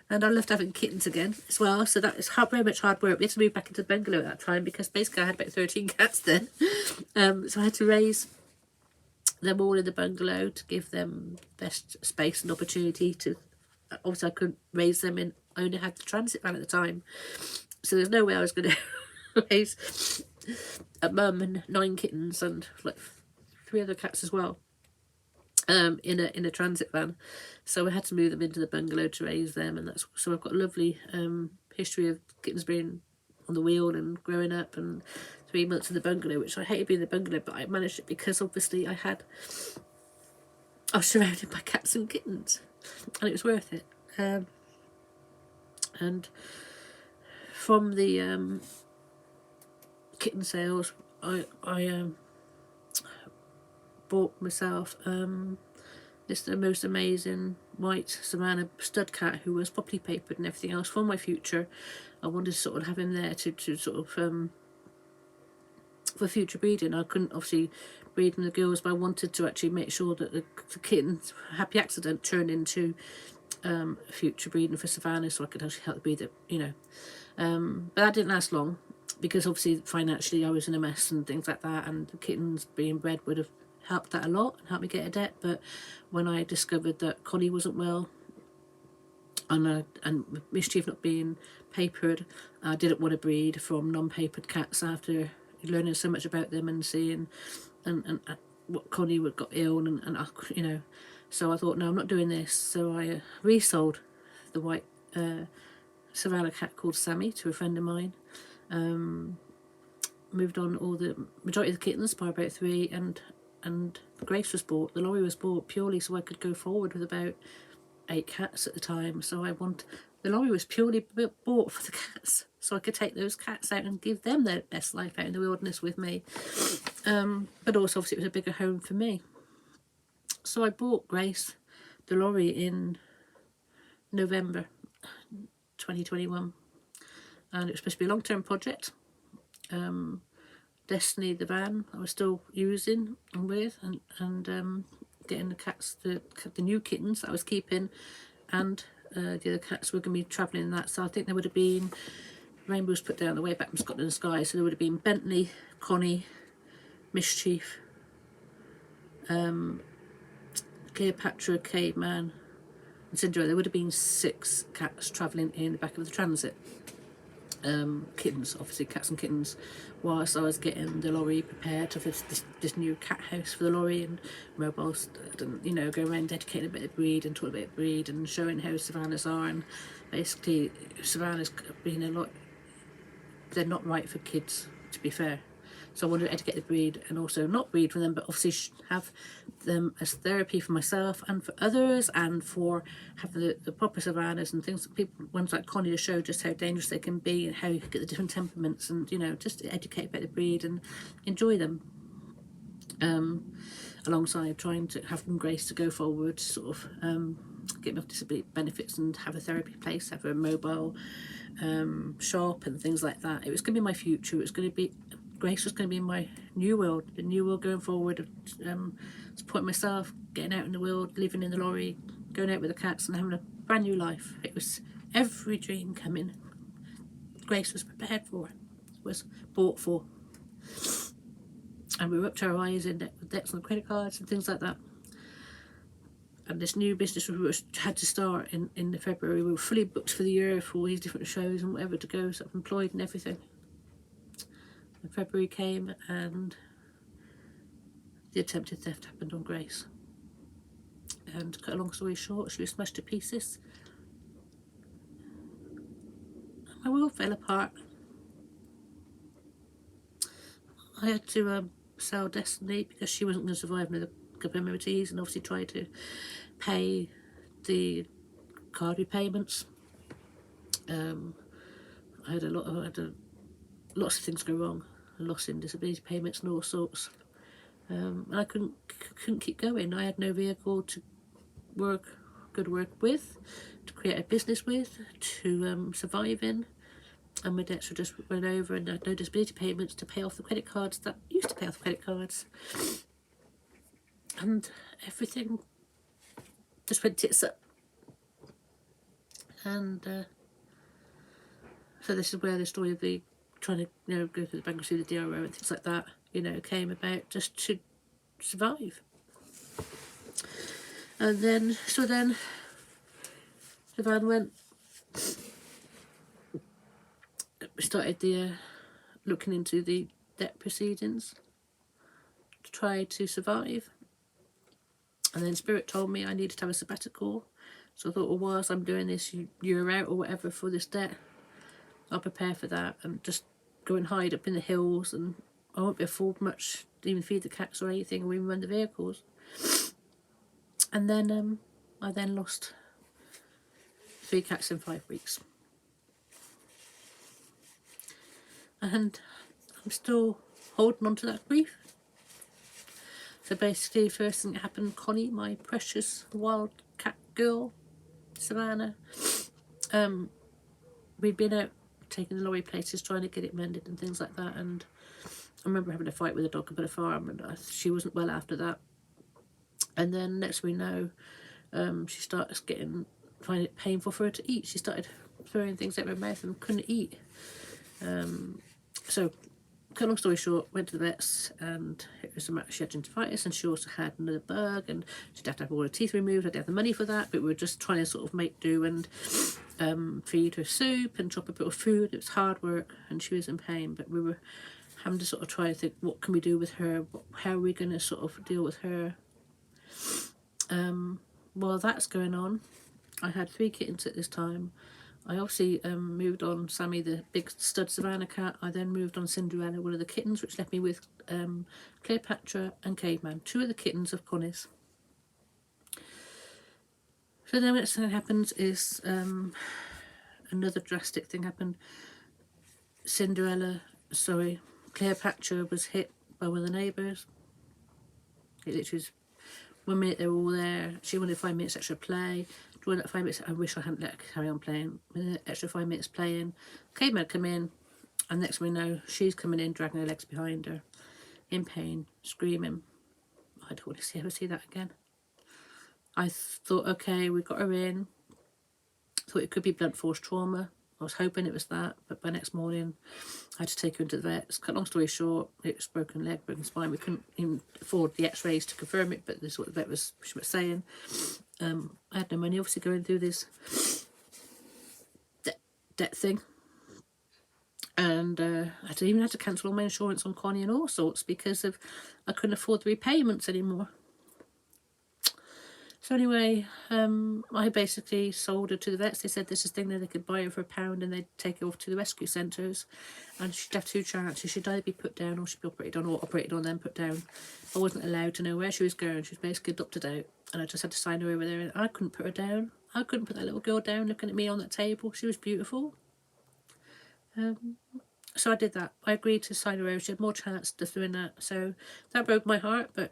And I loved having kittens again as well, so that was very much hard work. We had to move back into the bungalow at that time because basically I had about 13 cats then. So I had to raise them all in the bungalow to give them best space and opportunity to. Obviously I couldn't raise them in, I only had the transit van at the time, so there's no way I was going to raise a mum and 9 kittens and like 3 other cats as well in a transit van. So I had to move them into the bungalow to raise them, and that's so I've got a lovely history of kittens being on the wheel and growing up, and 3 months in the bungalow, which I hated being in the bungalow, but I managed it because obviously I was surrounded by cats and kittens, and it was worth it. And from the kitten sales, I bought myself this the most amazing white savannah stud cat who was properly papered and everything else for my future. I wanted to sort of have him there to sort of for future breeding. I couldn't obviously breed from the girls, but I wanted to actually make sure that the kitten's happy accident turned into future breeding for savannah, so I could actually help breed it, you know. But that didn't last long because obviously financially I was in a mess and things like that, and the kittens being bred would have helped that a lot and helped me get a debt. But when I discovered that Connie wasn't well and Mischief not being papered, I didn't want to breed from non-papered cats after learning so much about them and seeing and what Connie got ill and you know. So I thought, no, I'm not doing this. So I resold the white savannah cat called Sammy to a friend of mine. Moved on all the majority of the kittens by about 3, and Grace was bought. The lorry was bought purely so I could go forward with about 8 cats at the time. So the lorry was purely bought for the cats, so I could take those cats out and give them their best life out in the wilderness with me. But also obviously it was a bigger home for me. So I bought Grace the lorry in November 2021, and it was supposed to be a long-term project. Destiny, the van, I was still using and with, and getting the cats, the new kittens that I was keeping, and the other cats were going to be travelling in that. So I think there would have been rainbows put down the way back from Scotland and Skye. So there would have been Bentley, Connie, Mischief, Cleopatra, Caveman, and Cinderella. There would have been 6 cats travelling in the back of the transit. Kittens, obviously cats and kittens, whilst I was getting the lorry prepared for this new cat house for the lorry, and mobiles, and you know, going around educating a bit of breed and talking a bit of breed and showing how savannahs are. And basically savannahs being a lot, they're not right for kids, to be fair. So I wanted to educate the breed and also not breed from them, but obviously have them as therapy for myself and for others, and for having the proper savannahs and things that people, ones like Connie, to show just how dangerous they can be and how you get the different temperaments, and you know, just to educate about the breed and enjoy them. Alongside trying to have them Grace to go forward, sort of get enough disability benefits and have a therapy place, have a mobile shop and things like that. It was going to be my future. It was going to be, Grace was going to be my new world, the new world going forward, of supporting myself, getting out in the world, living in the lorry, going out with the cats and having a brand new life. It was every dream coming. Grace was prepared for, was bought for. And we were up to our eyes in debts on credit cards and things like that. And this new business we had to start in February. We were fully booked for the year for all these different shows and whatever to go, self-employed and everything. And February came, and the attempted theft happened on Grace. And to cut a long story short, she was smashed to pieces. My world fell apart. I had to sell Destiny because she wasn't going to survive another couple of MOTs, and obviously try to pay the card repayments. I had lots of things go wrong, loss in disability payments and all sorts. And I couldn't keep going. I had no vehicle to work with, to create a business with, to survive in, and my debts were just run over, and I had no disability payments to pay off the credit cards that used to pay off credit cards, and everything just went tits up. And so this is where the story of the trying to go through the bankruptcy of the DRO and things like that came about, just to survive. And then the van went. We started looking into the debt proceedings to try to survive. And then Spirit told me I needed to have a sabbatical. So I thought, well, whilst I'm doing this year out or whatever for this debt, I'll prepare for that and just go and hide up in the hills, and I won't be afford much to even feed the cats or anything, or even run the vehicles. And then I then lost 3 cats in 5 weeks. And I'm still holding on to that grief. So basically, first thing that happened, Connie, my precious wildcat girl, Savannah, we'd been out taking the lorry places, trying to get it mended and things like that. And I remember having a fight with a dog up at a farm, and she wasn't well after that. And then next we know, she starts finding it painful for her to eat. She started throwing things out her mouth and couldn't eat. So, cut long story short, went to the vets, and it was a matter, she had gingivitis, and she also had another bug, and she'd have to have all her teeth removed. I didn't have the money for that, but we were just trying to sort of make do and feed her soup and chop a bit of food. It was hard work, and she was in pain, but we were having to sort of try to think, what can we do with her? How are we going to sort of deal with her? While that's going on, I had 3 kittens at this time. I obviously moved on Sammy, the big stud Savannah cat. I then moved on Cinderella, one of the kittens, which left me with Cleopatra and Caveman, 2 of the kittens of Connie's. So then the next thing that happens is another drastic thing happened. Cleopatra was hit by one of the neighbours. It literally was 1 minute they were all there. She wanted 5 minutes extra play. During that 5 minutes, I wish I hadn't let her carry on playing. Within the extra 5 minutes playing, Caveman come in, and next we know, she's coming in, dragging her legs behind her, in pain, screaming. I don't want to ever see that again. I thought, okay, we got her in. Thought it could be blunt force trauma. I was hoping it was that, but by next morning, I had to take her into the vets. Cut long story short, it was broken leg, broken spine. We couldn't even afford the x-rays to confirm it, but this is what the vet was saying. I had no money, obviously, going through this debt thing. And I even had to cancel all my insurance on Connie and all sorts because I couldn't afford the repayments anymore. So anyway, I basically sold her to the vets. They said this is a thing that they could buy her for £1 and they'd take her off to the rescue centres, and she'd have 2 chances. She'd either be put down or she'd be operated on, or operated on then put down. I wasn't allowed to know where she was going. She was basically adopted out, and I just had to sign her over there, and I couldn't put her down. I couldn't put that little girl down looking at me on that table. She was beautiful. So I did that. I agreed to sign her over. She had more chance of doing that. So that broke my heart, but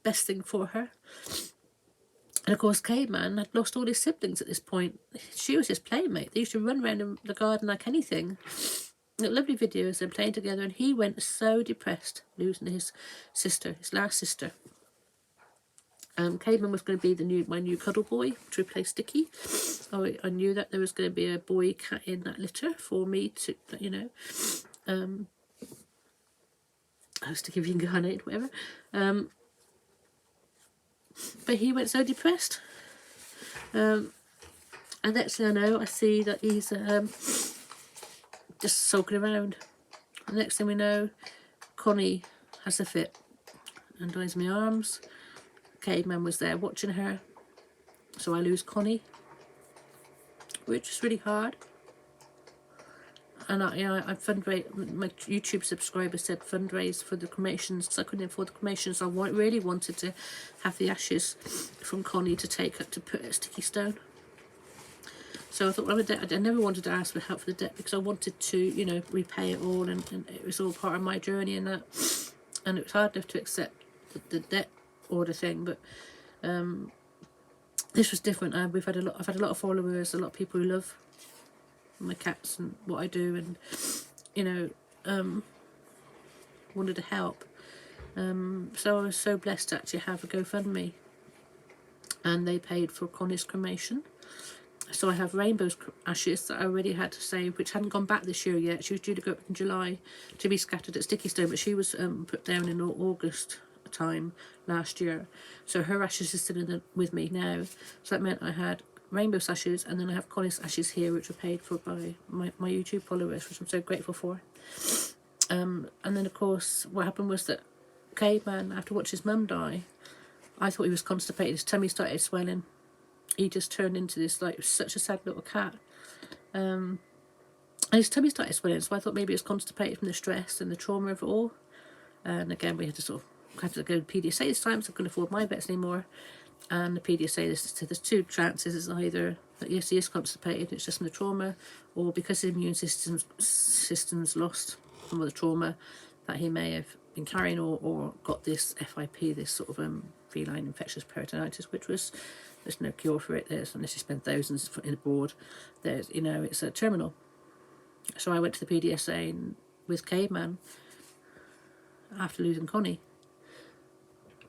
best thing for her. And of course, Caveman had lost all his siblings at this point. She was his playmate. They used to run around in the garden like anything. Lovely videos of them playing together, and he went so depressed, losing his sister, his last sister. Caveman was going to be my new cuddle boy to replace Sticky. I knew that there was going to be a boy cat in that litter for me to, Sticky reincarnated, whatever. But he went so depressed. And next thing I know, I see that he's just sulking around. The next thing we know, Connie has a fit. and dies in my arms. Caveman was there watching her. So I lose Connie, which is really hard. And I fundraise. My YouTube subscriber said fundraise for the cremations, because I couldn't afford the cremations. I really wanted to have the ashes from Connie to take up to put at Sticky Stone. So I thought, well, I never wanted to ask for help for the debt, because I wanted to, you know, repay it all, and it was all part of my journey and that. And it was hard enough to accept the debt order thing, but this was different. I've had a lot of followers, a lot of people who love my cats and what I do, and you know, wanted to help. So I was so blessed to actually have a GoFundMe, and they paid for Connie's cremation. So I have Rainbow's ashes that I already had to save, which hadn't gone back this year yet. She was due to go up in July to be scattered at Sticky Stone, but she was put down in August time last year. So her ashes are still with me now. So that meant I had Rainbow's ashes, and then I have Connie's ashes here, which were paid for by my YouTube followers, which I'm so grateful for. And then of course what happened was that Caveman, after watching his mum die, I thought he was constipated. His tummy started swelling. He just turned into this, like, such a sad little cat. And his tummy started swelling, so I thought maybe it was constipated from the stress and the trauma of it all. And again, we had to go to PDSA this time, so I couldn't afford my vets anymore. And the PDSA, there's two chances. It's either that yes, he is constipated, it's just from the trauma, or because his immune system's lost from the trauma, that he may have been carrying or got this FIP, this sort of feline infectious peritonitis, which was, there's no cure for it. Unless you spend thousands in a board, there's, you know, it's a terminal. So I went to the PDSA with Caveman after losing Connie,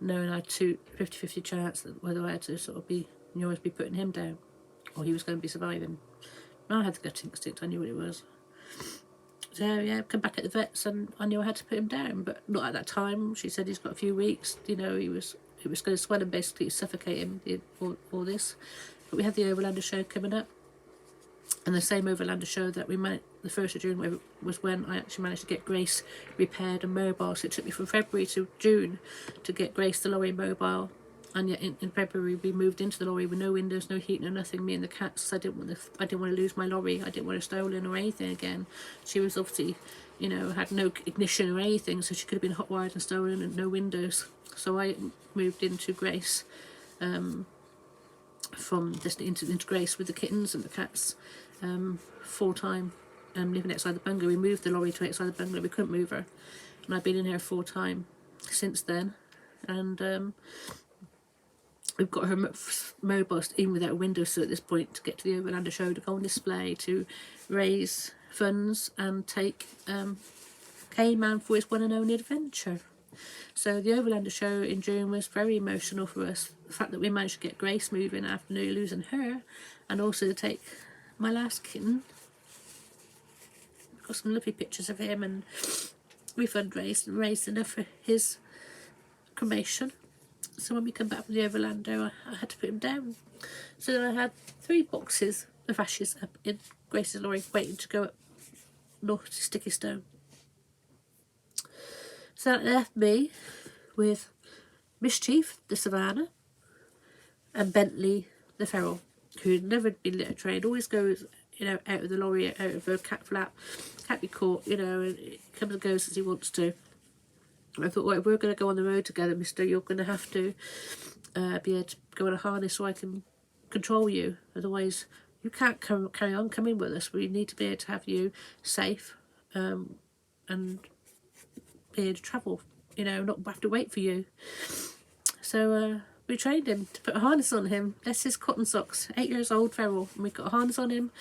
knowing I had 50-50 chance that whether I had to sort of be putting him down, or he was going to be surviving. I had the gut instinct, I knew what it was. So yeah, come back at the vets, and I knew I had to put him down, but not at that time. She said he's got a few weeks, you know, it was going to swell and basically suffocate him, all this. But we had the Overlander show coming up, and the same Overlander show that we managed, the 1st of June, was when I actually managed to get Grace repaired and mobile. So it took me from February to June to get Grace the lorry mobile, and yet in February we moved into the lorry with no windows, no heat, no nothing. Me and the cats. I didn't want to lose my lorry. I didn't want her stolen or anything again. She was obviously, you know, had no ignition or anything, so she could have been hotwired and stolen, and no windows. So I moved into Grace, from this into Grace with the kittens and the cats, full time, living outside the bungalow. We moved the lorry to outside the bungalow. We couldn't move her, and I've been in here full time since then. And we've got her mobile even without a window sill at this point to get to the Overlander show, to go on display, to raise funds and take K-Man for his one and only adventure. So the Overlander show in June was very emotional for us. The fact that we managed to get Grace moving after nearly losing her, and also to take my last kitten. I've got some lovely pictures of him, and we fundraised and raised enough for his cremation. So when we come back from the Overlander, I had to put him down. So then I had 3 boxes of ashes up in Grace's lorry waiting to go up north to Sticky Stone. So that left me with Mischief, the Savannah, and Bentley, the Feral, who'd never been litter trained, always goes, you know, out of the lorry, out of a cat flap, can't be caught, you know, and it comes and goes as he wants to. I thought, well, if we're going to go on the road together, mister, you're going to have to be able to go on a harness so I can control you. Otherwise, you can't carry on coming with us. We need to be able to have you safe and be able to travel, you know, not have to wait for you. So we trained him to put a harness on him. That's his cotton socks, 8 years old, feral. And we got a harness on him,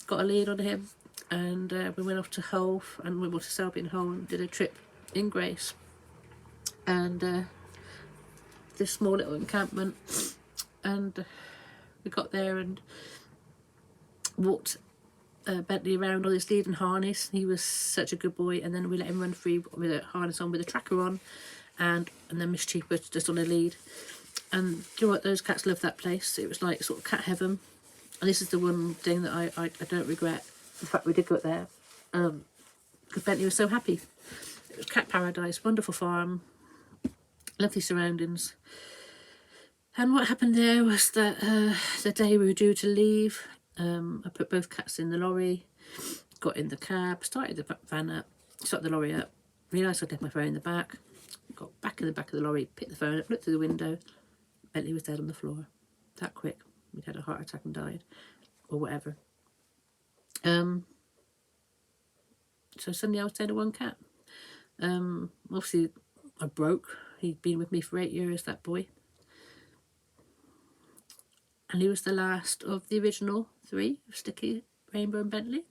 got a lead on him, and we went off to Hull, and we went to Selby and Hull and did a trip in Grace. And this small little encampment, and we got there and walked Bentley around on his lead and harness. He was such a good boy, and then we let him run free with a harness on, with a tracker on, and then Mischief was just on a lead. And do you know what, those cats loved that place. It was like sort of cat heaven, and this is the one thing that I don't regret, the fact we did go there, because Bentley was so happy. It was cat paradise, wonderful farm. lovely surroundings. And what happened there was that the day we were due to leave, I put both cats in the lorry, got in the cab, started the van up, started the lorry up, realised I'd left my phone in the back, got back in the back of the lorry, picked the phone up, looked through the window, Bentley was dead on the floor. That quick. He'd had a heart attack and died. Or whatever. So suddenly I was down to one cat. Obviously I broke. He'd been with me for 8 years, that boy. And he was the last of the original 3 of Sticky, Rainbow and Bentley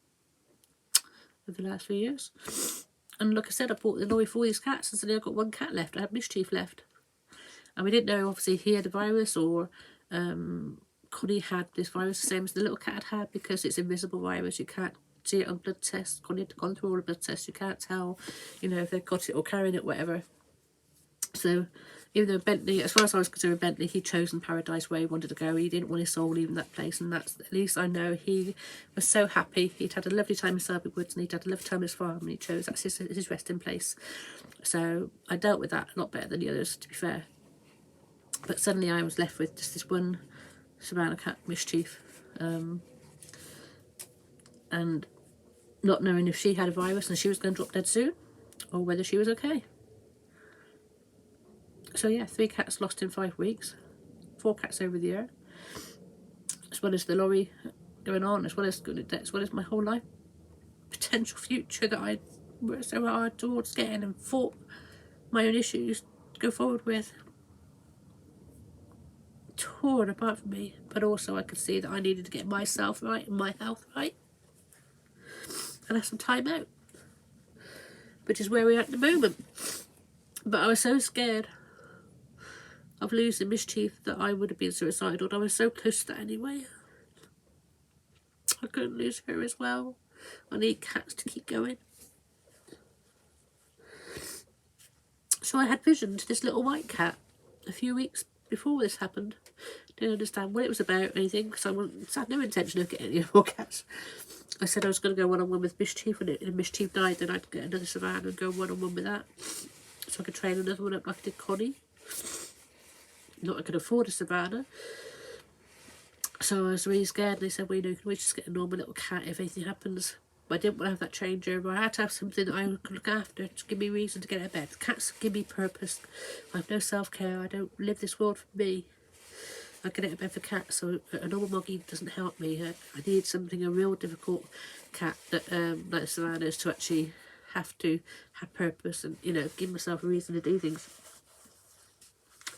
over the last few years. And like I said, I bought the lorry for all these cats and suddenly I got one cat left. I had Mischief left. And we didn't know, obviously, he had a virus or Connie had this virus the same as the little cat had because it's an invisible virus. You can't see it on blood tests. Connie had gone through all the blood tests. You can't tell, you know, if they've got it or carrying it, whatever. So even though Bentley, as far as I was concerned, Bentley, he'd chosen paradise where he wanted to go. He didn't want his soul leaving that place, and that's, at least I know he was so happy. He'd had a lovely time in Selby Woods and he'd had a lovely time in his farm, and he chose that's his resting place. So I dealt with that a lot better than the others, to be fair. But suddenly I was left with just this one Savannah cat, Mischief, and not knowing if she had a virus and she was going to drop dead soon, or whether she was okay. So yeah, 3 cats lost in 5 weeks, 4 cats over the year, as well as the lorry going on, as well as my whole life potential future that I worked so hard towards getting and fought my own issues to go forward with. Torn apart from me, but also I could see that I needed to get myself right and my health right and have some time out, which is where we're at the moment. But I was so scared of losing Mischief that I would have been suicidal. I was so close to that anyway. I couldn't lose her as well. I need cats to keep going. So I had visioned this little white cat a few weeks before this happened. Didn't understand what it was about or anything, because I had no intention of getting any more cats. I said I was going to go one-on-one with Mischief, and if Mischief died, then I'd get another Savannah and go one-on-one with that, so I could train another one up like I did Connie. Not I could afford a Savannah, so I was really scared. And they said, well, you know, you can always just get a normal little cat if anything happens. But I didn't want to have that changeover. I had to have something that I could look after to give me reason to get out of bed. Cats give me purpose. I have no self-care. I don't live this world for me. I get out of bed for cats, so a normal moggy doesn't help me. I need something, a real difficult cat that, like Savannah's, to actually have to have purpose and, you know, give myself a reason to do things.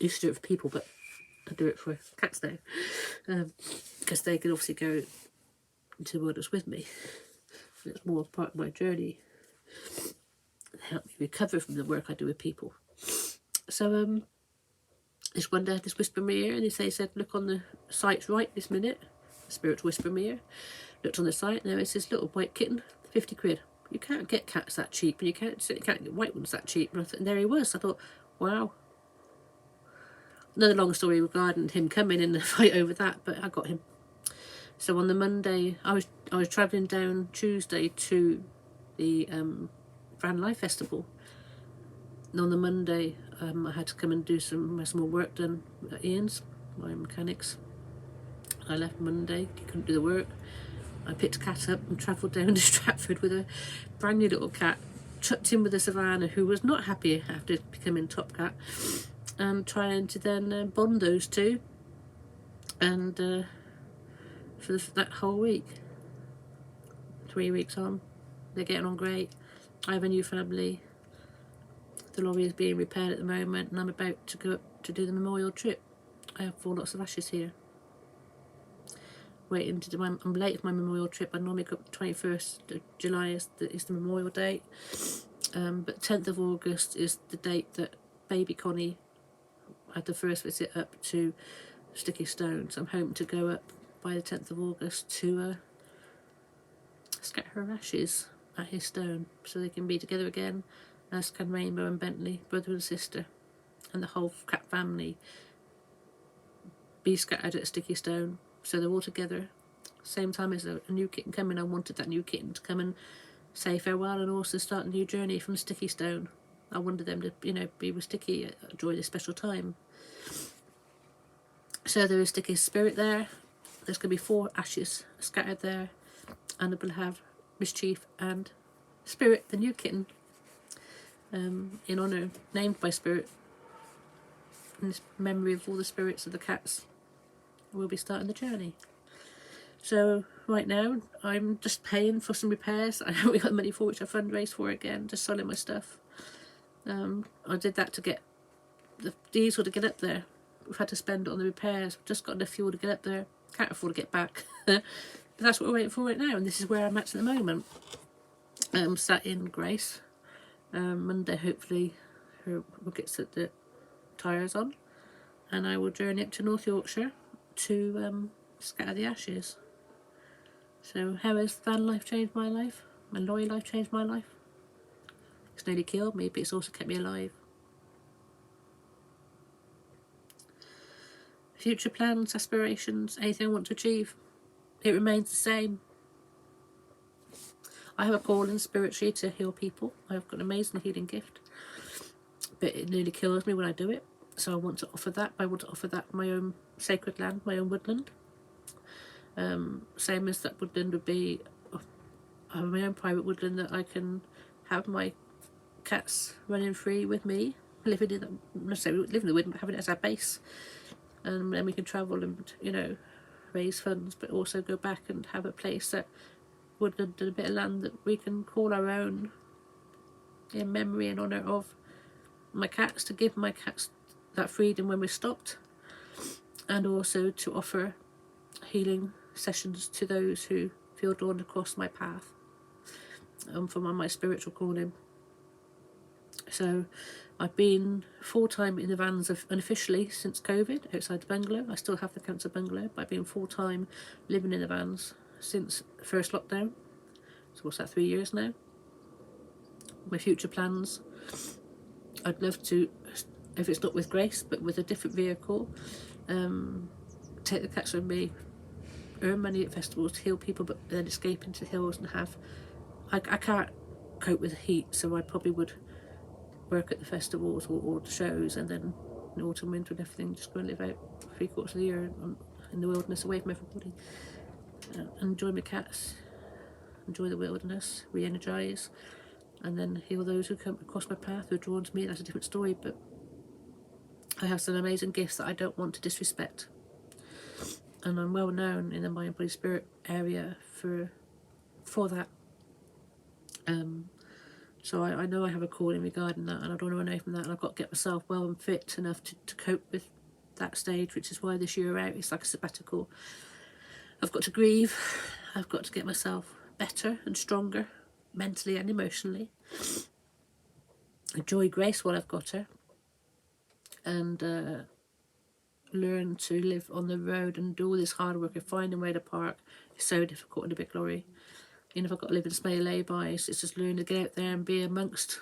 I used to do it for people, but I do it for cats now, because they can obviously go into the wilderness with me. And it's more part of my journey. They help me recover from the work I do with people. So this one day, this whisper in my ear, and they said, look on the site's right this minute. The spiritual whisper in my ear. Looked on the site, and there is this little white kitten, 50 quid. You can't get cats that cheap, and you can't get white ones that cheap. And there he was. I thought, wow. Another long story regarding him coming in the fight over that, but I got him. So on the Monday, I was travelling down Tuesday to the Vanlife festival. And on the Monday, I had to come and do some more work done at Ian's, my mechanics. I left Monday, couldn't do the work. I picked a cat up and travelled down to Stratford with a brand new little cat, chucked in with a Savannah who was not happy after becoming top cat, and trying to then bond those two, and for that whole week, 3 weeks on, they're getting on great. I have a new family. The lorry is being repaired at the moment, and I'm about to go up to do the memorial trip. I have 4 lots of ashes here. Waiting to do I'm late for my memorial trip. I normally go up the 21st of July is the memorial date. But 10th of August is the date that baby Connie had the first visit up to Sticky Stone. So I'm hoping to go up by the 10th of August to scatter her ashes at his stone, so they can be together again, as can Rainbow and Bentley, brother and sister, and the whole cat family be scattered at Sticky Stone, so they're all together. Same time as a new kitten coming, I wanted that new kitten to come and say farewell and also start a new journey from Sticky Stone. I wanted them to, you know, be with Sticky, enjoy this special time. So there is Sticky's spirit there. There's going to be 4 ashes scattered there, and I will have Mischief and Spirit, the new kitten, in honour, named by Spirit, in memory of all the spirits of the cats. We'll be starting the journey. So right now I'm just paying for some repairs I haven't got the money for, which I fundraised for again, just selling my stuff. I did that to get the diesel to get up there. We've had to spend it on the repairs. We've just got enough fuel to get up there. Can't afford to get back. But that's what we're waiting for right now, and this is where I'm at the moment. Sat in Grace. Monday hopefully we'll get the tyres on, and I will journey up to North Yorkshire to scatter the ashes. So how has van life changed my life? My lorry life changed my life? It's nearly killed me, but it's also kept me alive. Future plans, aspirations, anything I want to achieve, it remains the same. I have a calling spiritually to heal people. I've got an amazing healing gift, but it nearly kills me when I do it. So I want to offer that. I want to offer that my own sacred land, my own woodland. Same as that woodland would be, I have my own private woodland that I can have my cats running free with me, living in, not necessarily living in the woodland, but having it as our base. And then we can travel and, you know, raise funds, but also go back and have a place that woodland and a bit of land that we can call our own, in memory and honour of my cats, to give my cats that freedom when we're stopped, and also to offer healing sessions to those who feel drawn across my path from my spiritual calling. So I've been full-time in the vans unofficially since COVID, outside the bungalow. I still have the council bungalow, but I've been full-time living in the vans since the first lockdown. So what's that, 3 years now? My future plans, I'd love to, if it's not with Grace, but with a different vehicle, take the cats with me, earn money at festivals to heal people, but then escape into the hills and have, I can't cope with the heat, so I probably would work at the festivals or the shows, and then in autumn, winter and everything, just go and live out 3/4 of the year in the wilderness, away from everybody, enjoy my cats, enjoy the wilderness, re-energise, and then heal those who come across my path who are drawn to me. That's a different story, but I have some amazing gifts that I don't want to disrespect, and I'm well known in the mind, body, spirit area for that. So I know I have a calling regarding that, and I don't want to run away from that, and I've got to get myself well and fit enough to cope with that stage, which is why this year out it's like a sabbatical. I've got to grieve, I've got to get myself better and stronger, mentally and emotionally, enjoy Grace while I've got her, and learn to live on the road and do all this hard work of finding where to park. It's so difficult in a big lorry. You know, if I've got to live in small lay-bys, it's just learning to get out there and be amongst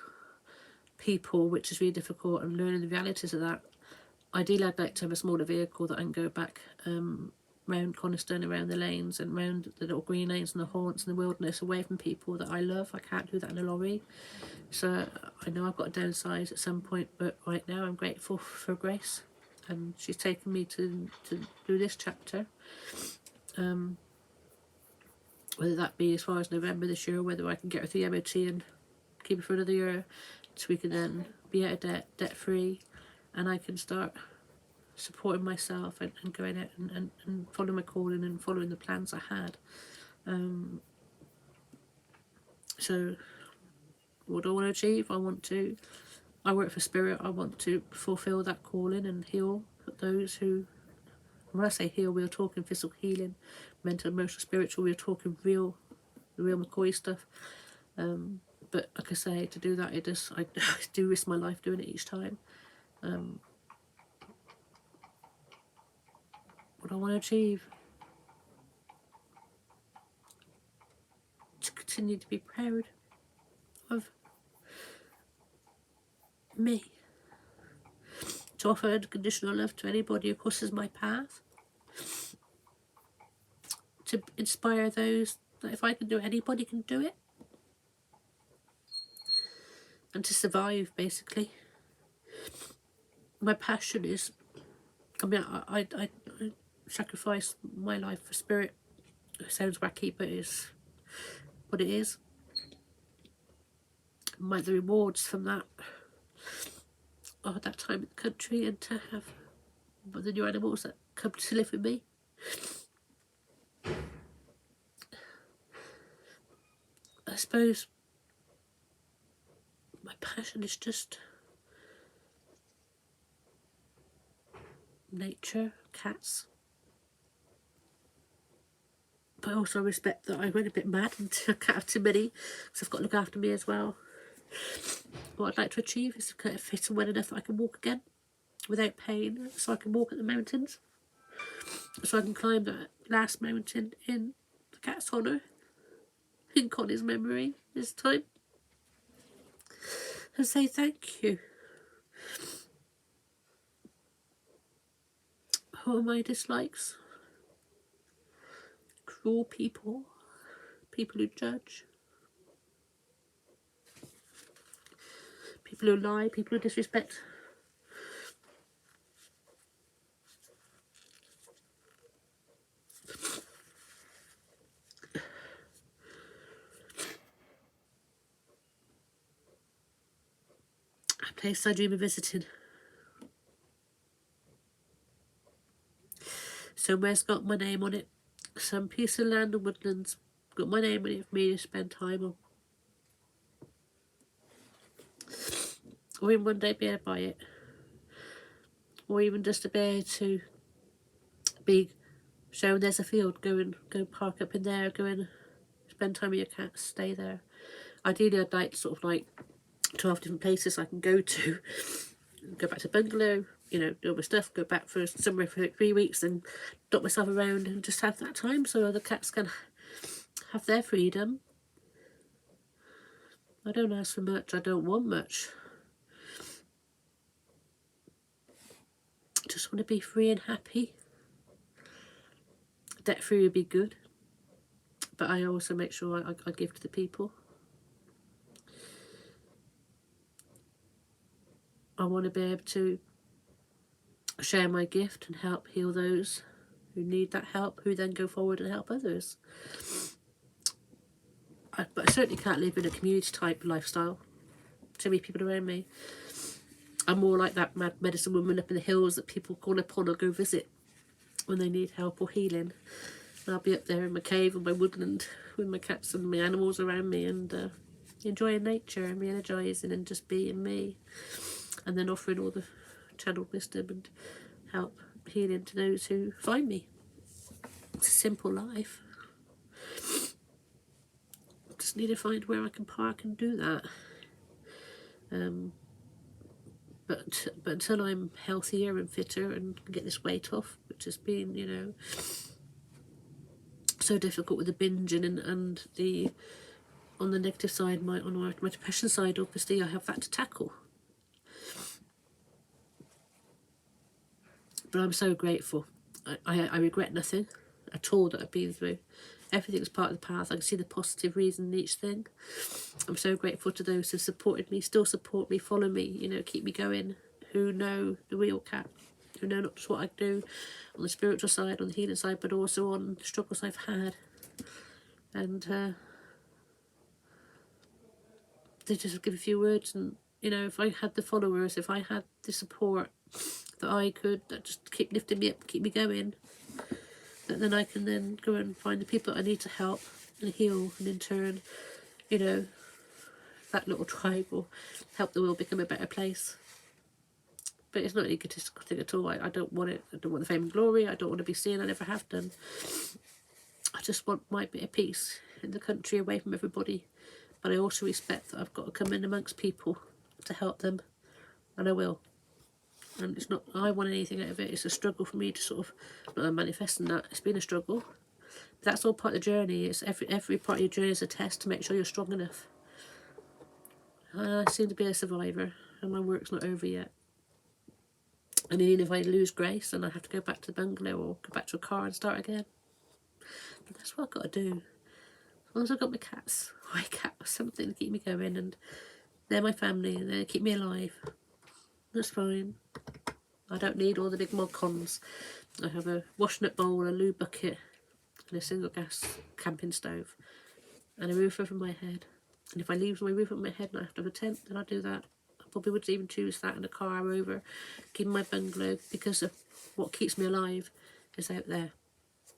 people, which is really difficult, and learning the realities of that. Ideally, I'd like to have a smaller vehicle that I can go back round Coniston, around the lanes, and round the little green lanes and the haunts and the wilderness, away from people that I love. I can't do that in a lorry. So I know I've got to downsize at some point, but right now I'm grateful for Grace, and she's taken me to do this chapter. Whether that be as far as November this year, or whether I can get her through the MOT and keep her for another year, so we can then be out of debt free, and I can start supporting myself and going out and following my calling and following the plans I had. So what do I want to achieve? I work for Spirit. I want to fulfill that calling and heal those who, when I say heal, we're talking physical healing, mental, emotional, spiritual, we're talking the real McCoy stuff. But like I say, to do that, I do risk my life doing it each time. What I want to achieve, to continue to be proud of me, to offer unconditional love to anybody who crosses my path, to inspire those that if I can do it, anybody can do it, and to survive, basically. My passion is, I mean, I sacrifice my life for spirit. It sounds wacky, but it's what it is. The rewards from that are that time in the country, and to have the new animals that come to live with me. I suppose my passion is just nature, cats. But I also respect that I went a bit mad and I can't have too many, because I've got to look after me as well. What I'd like to achieve is to get fit and well enough that I can walk again without pain, so I can walk at the mountains, so I can climb that last mountain in the cat's honour, in Connie's memory this time, and say thank you. What are my dislikes? Cruel people, people who judge, people who lie, people who disrespect. A place I dream of visiting. Somewhere's got my name on it. Some piece of land and woodlands got my name on it for me to spend time on. Or even one day be able to buy it. Or even just to be able to be shown there's a field, go park up in there, go and spend time with your cats, stay there. Ideally I'd like sort of like 12 different places I can go to. Go back to bungalow, you know, do all my stuff, go back for somewhere for 3 weeks and dot myself around and just have that time so other cats can have their freedom. I don't ask for much, I don't want much. Just want to be free and happy. Debt free would be good, but I also make sure I give to the people. I want to be able to share my gift and help heal those who need that help, who then go forward and help others. But I certainly can't live in a community type lifestyle. Too many people around me. I'm more like that mad medicine woman up in the hills that people call upon or go visit when they need help or healing. And I'll be up there in my cave or my woodland with my cats and my animals around me and enjoying nature and re-energising and just being me. And then offering all the channeled wisdom and help healing to those who find me. It's a simple life. Just need to find where I can park and do that. But until I'm healthier and fitter and can get this weight off, which has been, you know, so difficult with the binging and the, on the negative side, on my depression side, obviously I have that to tackle. But I'm so grateful. I regret nothing at all that I've been through. Everything's part of the path. I can see the positive reason in each thing. I'm so grateful to those who supported me, still support me, follow me, you know, keep me going, who know the WildKatt, who know not just what I do on the spiritual side, on the healing side, but also on the struggles I've had. And they just give a few words, and, you know, if I had the followers, if I had the support that I could, that just keep lifting me up, keep me going, that then I can then go and find the people that I need to help and heal, and in turn, you know, that little tribe will help the world become a better place. But it's not an egotistical thing at all. I don't want it. I don't want the fame and glory. I don't want to be seen. I never have done. I just want my bit of peace in the country, away from everybody. But I also respect that I've got to come in amongst people to help them, and I will. And it's not I want anything out of it. It's a struggle for me to sort of, not that I'm manifesting that, it's been a struggle. But that's all part of the journey. It's every part of your journey is a test to make sure you're strong enough. I seem to be a survivor, and my work's not over yet. And even if I lose grace and I have to go back to the bungalow or go back to a car and start again, but that's what I've got to do. As long as I've got my cats, or a cat or something to keep me going, and They're my family, they keep me alive. That's fine. I don't need all the big mod cons. I have a washing-up bowl, a loo bucket, and a single gas camping stove, and a roof over my head. And if I leave my roof over my head and I have to have a tent, then I'll do that. I probably would even choose that in a car over keeping my bungalow, because of what keeps me alive is out there.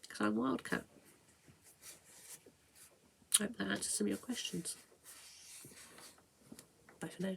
Because I'm Wildkat. I hope that answers some of your questions. Bye for now.